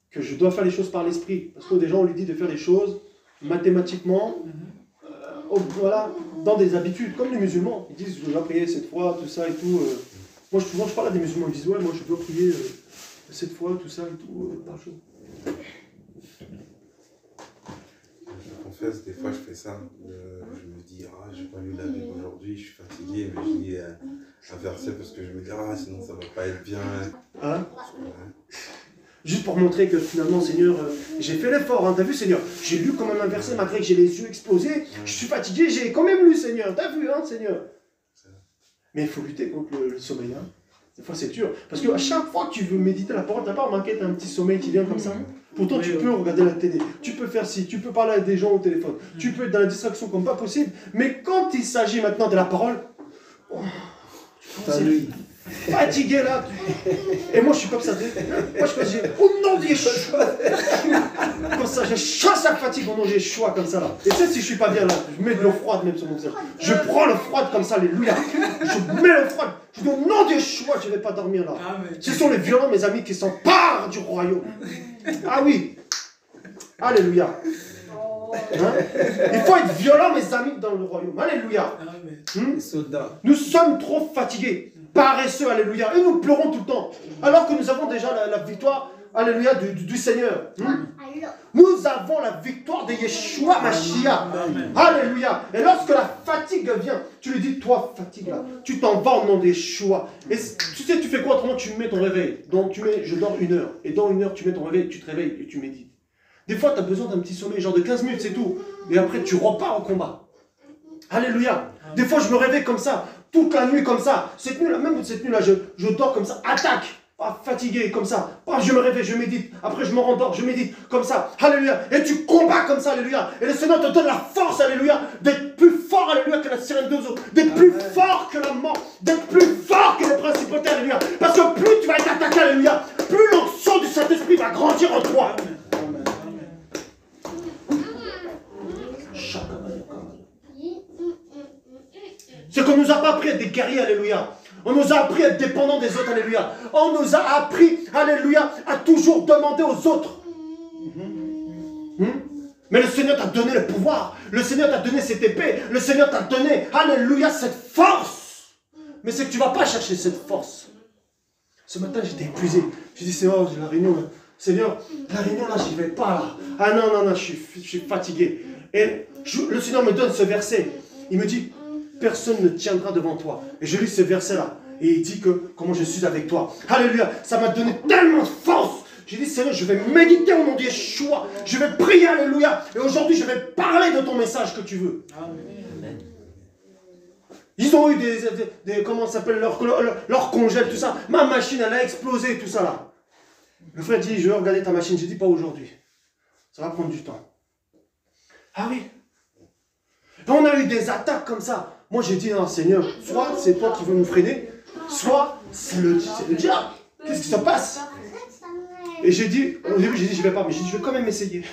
que je dois faire les choses par l'esprit? Parce que déjà on lui dit de faire les choses mathématiquement, voilà, dans des habitudes, comme les musulmans. Ils disent, je dois prier 7 fois, tout ça et tout. Moi, souvent, je parle à des musulmans, ils disent, ouais, moi, je dois prier 7 fois, tout ça et tout, par jour. Je confesse, des fois, je fais ça. Je me dis, ah, j'ai pas lu la Bible aujourd'hui, je suis fatigué, mais je lis un verset parce que je me dis, ah, sinon, ça va pas être bien. Hein? Juste pour montrer que finalement, Seigneur, j'ai fait l'effort, hein, t'as vu, Seigneur? J'ai lu quand même un verset, malgré que j'ai les yeux explosés, je suis fatigué, j'ai quand même lu, Seigneur, t'as vu, hein, Seigneur? Mais il faut lutter contre le sommeil, hein? Des fois, c'est dur. Parce qu'à chaque fois que tu veux méditer la parole, tu n'as pas remarqué, tu as un petit sommeil qui vient comme ça. Pourtant, tu peux regarder la télé, tu peux faire ci, tu peux parler à des gens au téléphone, tu peux être dans la distraction comme pas possible. Mais quand il s'agit maintenant de la parole, fatigué là. Et moi, je suis comme ça. Moi, je dis, au nom de Yeshua. Comme ça, je chasse la fatigue au nom de Yeshua, comme ça là. Et tu sais, si je suis pas bien là, je mets de l'eau froide même sur mon visage. Je prends l'eau froide comme ça, alléluia. Je mets l'eau froide. Je dis, au nom de Yeshua, je ne vais pas dormir là. Ce sont les violents, mes amis, qui s'emparent du royaume. Ah oui. Alléluia. Hein? Il faut être violent, mes amis, dans le royaume. Alléluia. Nous sommes trop fatigués, paresseux, alléluia. Et nous pleurons tout le temps. Alors que nous avons déjà la victoire, alléluia, du Seigneur. Nous avons la victoire de Yeshua Mashiach. Alléluia. Et lorsque la fatigue vient, tu lui dis, toi, fatigue là, tu t'en vas au nom de Yeshua. Et tu sais, tu fais quoi autrement? Tu mets ton réveil. Donc tu mets, je dors 1 heure. Et dans 1 heure, tu mets ton réveil, tu te réveilles et tu médites. Des fois, tu as besoin d'un petit sommeil, genre de 15 minutes, c'est tout. Et après, tu repars au combat. Alléluia. Des fois, je me réveille comme ça, toute la nuit comme ça. Cette nuit-là, même cette nuit-là, je dors comme ça, attaque. Pas fatigué comme ça. Je me réveille, je médite. Après, je me rendors, je médite comme ça. Alléluia. Et tu combats comme ça, alléluia. Et le Seigneur te donne la force, alléluia, d'être plus fort, alléluia, que la sirène d'Ozo. D'être plus fort que la mort. D'être plus fort que les principautés, alléluia. Parce que plus tu vas être attaqué, alléluia, plus l'onction du Saint-Esprit va grandir en toi. C'est qu'on ne nous a pas appris à être des guerriers, alléluia. On nous a appris à être dépendants des autres, alléluia. On nous a appris, alléluia, à toujours demander aux autres. Mais le Seigneur t'a donné le pouvoir. Le Seigneur t'a donné cette épée. Le Seigneur t'a donné, alléluia, cette force. Mais c'est que tu ne vas pas chercher cette force. Ce matin, j'étais épuisé. J'ai dit, Seigneur, j'ai la réunion là. Seigneur, la réunion là, j'y vais pas là. Ah non, non, non, je suis fatigué. Et le Seigneur me donne ce verset. Il me dit, personne ne tiendra devant toi. Et je lis ce verset-là. Et il dit que, comment je suis avec toi. Alléluia. Ça m'a donné tellement de force. J'ai dit, Seigneur, je vais méditer au nom de Yeshua. Je vais prier, alléluia. Et aujourd'hui, je vais parler de ton message que tu veux. Amen. Ils ont eu des comment ça s'appelle, leur congèle, tout ça. Ma machine, elle a explosé, tout ça là. Le frère dit, je vais regarder ta machine. J'ai dit, pas aujourd'hui. Ça va prendre du temps. Ah oui. Et on a eu des attaques comme ça. Moi, j'ai dit, non, Seigneur, soit c'est toi qui veux nous freiner, soit c'est le diable. Qu'est-ce qui se passe? Et j'ai dit, au début, j'ai dit, je vais pas, mais j'ai dit, je vais quand même essayer.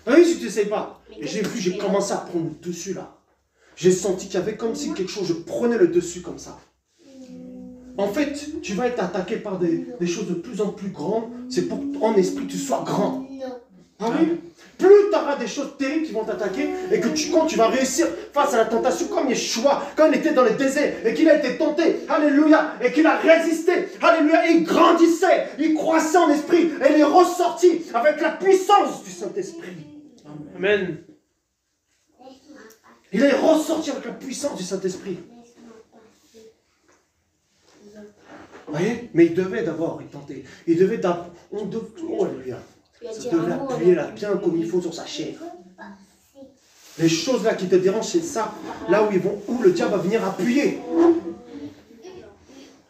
Oui, si tu n'essayes pas. Et j'ai vu, j'ai commencé à prendre le dessus là. J'ai senti qu'il y avait comme si quelque chose, je prenais le dessus comme ça. En fait, tu vas être attaqué par des choses de plus en plus grandes. C'est pour qu'en esprit, tu sois grand. Ah oui? Plus tu auras des choses terribles qui vont t'attaquer et que quand tu vas réussir face à la tentation, comme Yeshua, quand il était dans le désert et qu'il a été tenté, alléluia, et qu'il a résisté, alléluia, il grandissait, il croissait en esprit et il est ressorti avec la puissance du Saint-Esprit. Amen. Il est ressorti avec la puissance du Saint-Esprit. Vous voyez? Mais il devait d'abord, il tentait. Il devait d'abord, oh alléluia. Ça devait appuyer là, bien comme il faut sur sa chair. Les choses là qui te dérangent, c'est ça, là où le diable va venir appuyer.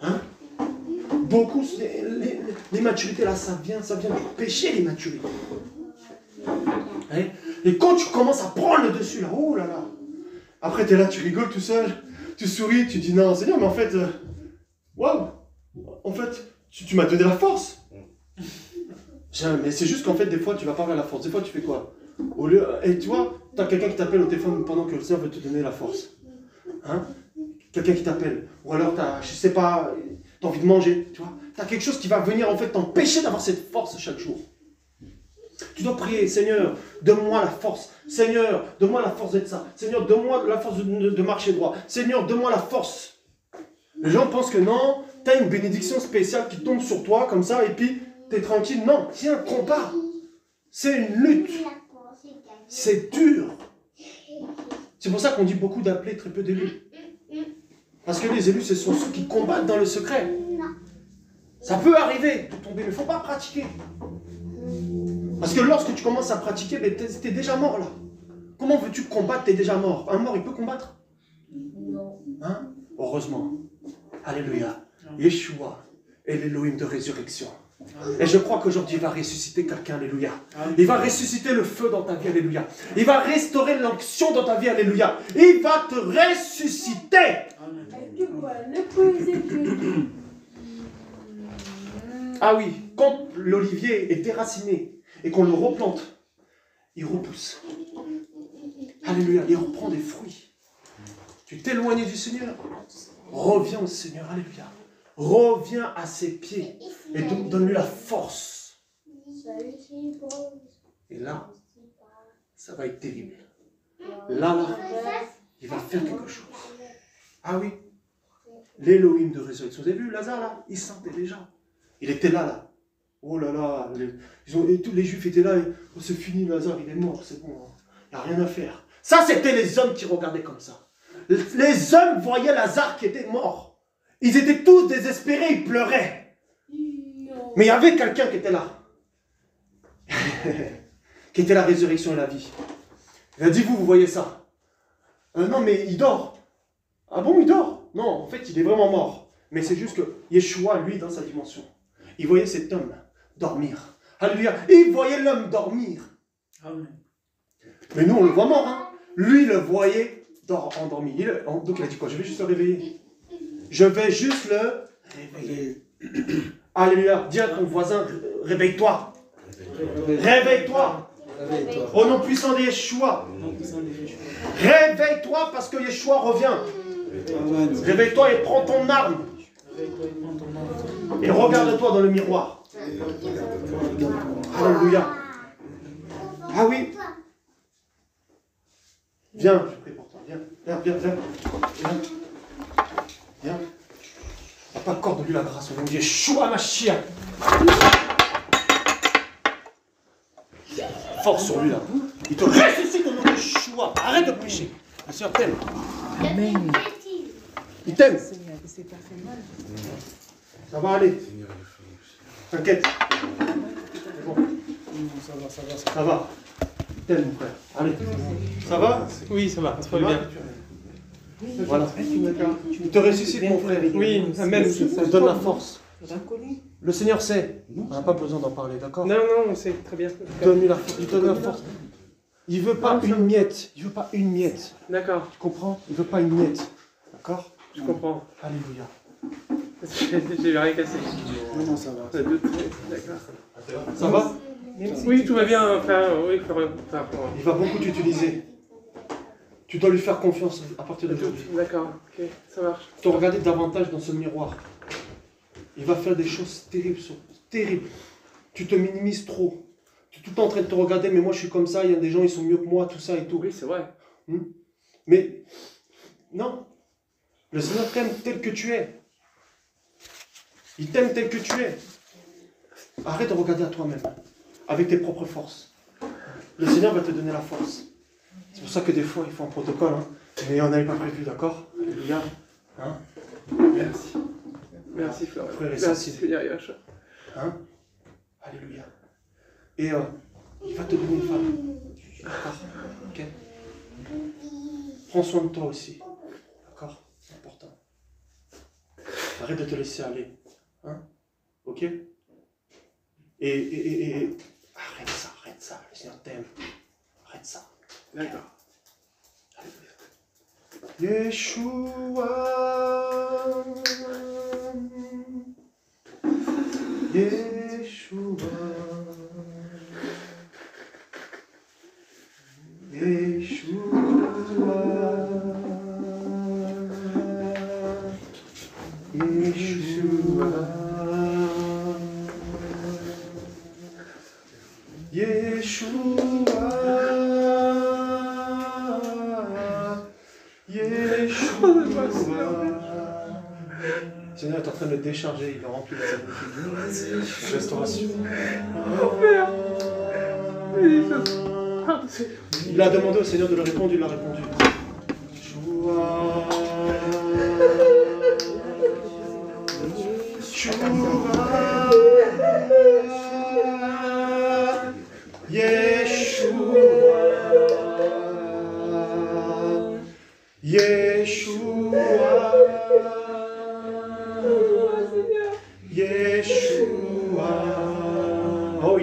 Hein? Beaucoup, l'immaturité là, ça vient du péché, l'immaturité. Hein? Et quand tu commences à prendre le dessus là, oh là là, après tu es là, tu rigoles tout seul, tu souris, tu dis non, Seigneur, mais en fait, waouh, en fait, tu m'as donné la force. Mais c'est juste qu'en fait, des fois, tu vas pas vers la force. Des fois, tu fais quoi? Au lieu, et tu vois, tu as quelqu'un qui t'appelle au téléphone pendant que le Seigneur veut te donner la force. Hein? Quelqu'un qui t'appelle. Ou alors, je sais pas, tu as envie de manger. Tu vois? Tu as quelque chose qui va venir en fait t'empêcher d'avoir cette force chaque jour. Tu dois prier, Seigneur, donne-moi la force. Seigneur, donne-moi la force d'être ça. Seigneur, donne-moi la force de marcher droit. Seigneur, donne-moi la force. Les gens pensent que non, tu as une bénédiction spéciale qui tombe sur toi comme ça et puis tu es tranquille. Non, c'est un combat. C'est une lutte. C'est dur. C'est pour ça qu'on dit beaucoup d'appelés, très peu d'élus. Parce que les élus, ce sont ceux qui combattent dans le secret. Ça peut arriver de tomber, mais il ne faut pas pratiquer. Parce que lorsque tu commences à pratiquer, tu es déjà mort là. Comment veux-tu combattre? Tu es déjà mort. Un mort, il peut combattre? Non. Hein? Heureusement. Alléluia. Yeshua est l'Élohim de résurrection. Et je crois qu'aujourd'hui, il va ressusciter quelqu'un, alléluia. Il va ressusciter le feu dans ta vie, alléluia. Il va restaurer l'onction dans ta vie, alléluia. Il va te ressusciter. Ah oui, quand l'olivier est déraciné et qu'on le replante, il repousse. Alléluia, il reprend des fruits. Tu t'es éloigné du Seigneur, reviens au Seigneur, alléluia. Reviens à ses pieds et donne-lui la force. Et là, ça va être terrible. Là, il va faire quelque chose. Ah oui, l'Élohim de résurrection. Vous avez vu Lazare là? Il sentait déjà. Il était là. Oh là là, tous les Juifs étaient là. Oh, c'est fini, Lazare, il est mort, c'est bon. Il n'y a rien à faire. Ça, c'était les hommes qui regardaient comme ça. Les hommes voyaient Lazare qui était mort. Ils étaient tous désespérés, ils pleuraient. Mais il y avait quelqu'un qui était là. Qui était la résurrection et la vie. Il a dit, vous voyez ça? Non, mais il dort. Ah bon, il dort? Non, en fait, il est vraiment mort. Mais c'est juste que Yeshua, lui, dans sa dimension, il voyait cet homme dormir. Alléluia. Il voyait l'homme dormir. Amen. Mais nous, on le voit mort. Hein? Lui, il le voyait endormi. Donc, il a dit quoi? Je vais juste le réveiller. Je vais juste le réveiller. Alléluia. Dis à ton voisin, réveille-toi. Réveille-toi. Au nom puissant de Yeshua. Réveille-toi parce que Yeshua revient. Réveille-toi et prends ton arme. Et regarde-toi dans le miroir. Alléluia. Ah oui. Viens, je prie pour toi. Viens. Viens. Accorde-lui la grâce au nom de Yeshua Mashiach. Force sur lui là. Il te ressuscite au nom de Yeshua. Arrête de pécher. Le Seigneur t'aime. Amen. Il t'aime. Seigneur, il s'est pas fait mal. Ça va aller. T'inquiète. C'est bon. Ça va. Il t'aime mon frère. Allez. Ça va? Oui, ça va, ça va bien. Voilà. Il te ressuscite mon frère. Oui, amen. Ça te donne la force. Le Seigneur sait. On n'a pas besoin d'en parler, d'accord? Non, non, on sait très bien. Donne-lui la force. Il te donne la force. Il veut pas une miette. Il veut pas une miette. D'accord. Tu comprends? Il veut pas une miette. D'accord? Je comprends. Alléluia. J'ai rien cassé. Non, ça va. D'accord. Ça va? Oui, tout va bien, frère. Oui, frère. Il va beaucoup t'utiliser. Tu dois lui faire confiance à partir d'aujourd'hui. D'accord, ok, ça marche. Tu dois regarder davantage dans ce miroir. Il va faire des choses terribles. Terribles. Tu te minimises trop. Tu es tout le temps en train de te regarder, mais moi je suis comme ça, il y a des gens, ils sont mieux que moi, tout ça et tout. Oui, c'est vrai. Mais, non. Le Seigneur t'aime tel que tu es. Il t'aime tel que tu es. Arrête de regarder à toi-même, avec tes propres forces. Le Seigneur va te donner la force. C'est pour ça que des fois, il faut un protocole, hein. Mais on n'avait pas prévu, d'accord? Alléluia. Hein? Merci. Merci, frère. Frère et Merci, sœur. Seigneur Yahshua. Hein? Alléluia. Et il va te donner une femme. D'accord? Ok? Prends soin de toi aussi. D'accord? C'est important. Arrête de te laisser aller. Hein? Ok? Et arrête ça. Le Seigneur t'aime. Arrête ça. D'accord. Yeshua. Yeshua. Seigneur est en train de le décharger, il va remplir la restauration. Il a demandé au Seigneur de le répondre, il l'a répondu. Yeshua.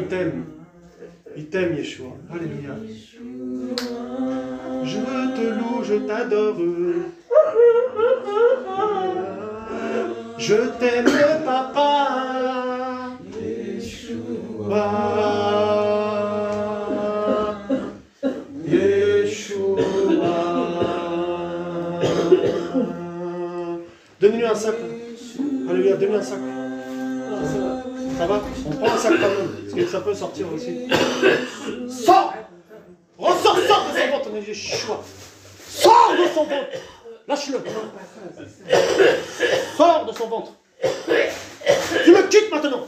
t'aime. Il t'aime, Yeshua. Alléluia. Je te loue, je t'adore. Je t'aime, papa. Yeshua. Yeshua. Donne-lui un sac. Alléluia, donne-lui un sac. Ça va? On prend un sac quand même, parce que ça peut sortir aussi. Sors! Ressors, sors de son ventre, on est Yeshua. Sors de son ventre! Lâche-le. Sors de son ventre. Tu me quittes maintenant.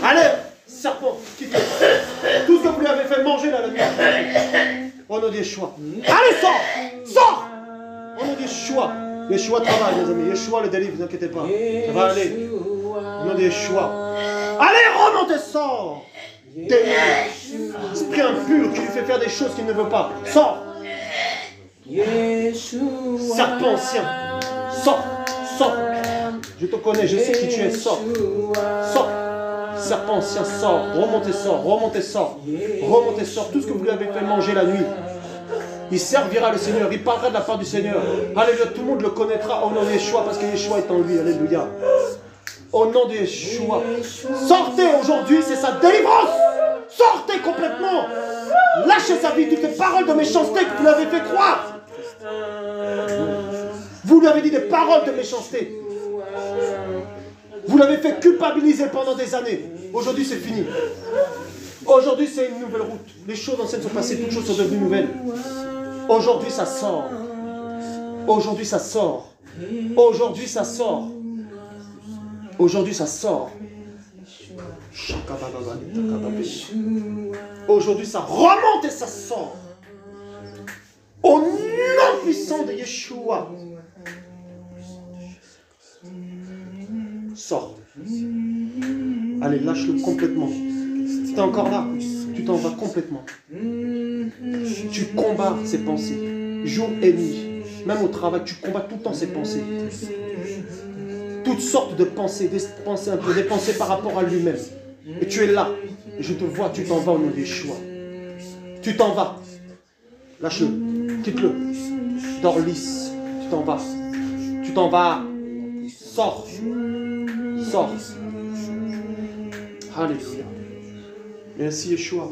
Allez, serpent, quitte-le. Tout ce que vous lui avez fait manger là la nuit. On a des choix. Allez, sors! Sors! On a des choix. Yeshua travaille, mes amis. Yeshua le délivre, ne vous inquiétez pas. Ça va aller. On a des choix. Allez, remonte et sors! Esprit impur qui lui fait faire des choses qu'il ne veut pas. Sors! Serpent ancien. Sors! Sors! Je te connais, je sais qui tu es. Sors! Sors! Serpent ancien, sors! Remonte et sors! Remonte et sors! Remonte et sors! Tout ce que vous lui avez fait manger la nuit. Il servira le Seigneur, il parlera de la part du Seigneur. Alléluia, tout le monde le connaîtra au nom de Yeshua parce que Yeshua est en lui. Alléluia. Au nom de Yeshua. Sortez aujourd'hui, c'est sa délivrance. Sortez complètement. Lâchez sa vie, toutes les paroles de méchanceté que vous lui avez fait croire. Vous lui avez dit des paroles de méchanceté. Vous l'avez fait culpabiliser pendant des années. Aujourd'hui, c'est fini. Aujourd'hui, c'est une nouvelle route. Les choses anciennes sont passées, toutes choses sont devenues nouvelles. Aujourd'hui, ça sort. Aujourd'hui, ça sort. Aujourd'hui, ça sort. Aujourd'hui, ça sort. Aujourd'hui, ça remonte et ça sort. Au nom puissant de Yeshua. Sors. Allez, lâche-le complètement. Tu es encore là. Tu t'en vas complètement. Tu combats ces pensées. Jour et nuit. Même au travail, tu combats tout le temps ces pensées. Toutes sortes de pensées, des pensées un peu, des pensées par rapport à lui-même. Et tu es là. Et je te vois, tu t'en vas au nom de Yeshua. Tu t'en vas. Lâche-le. Quitte-le. Dors lisse. Tu t'en vas. Tu t'en vas. Sors. Sors. Alléluia. Merci Yeshua.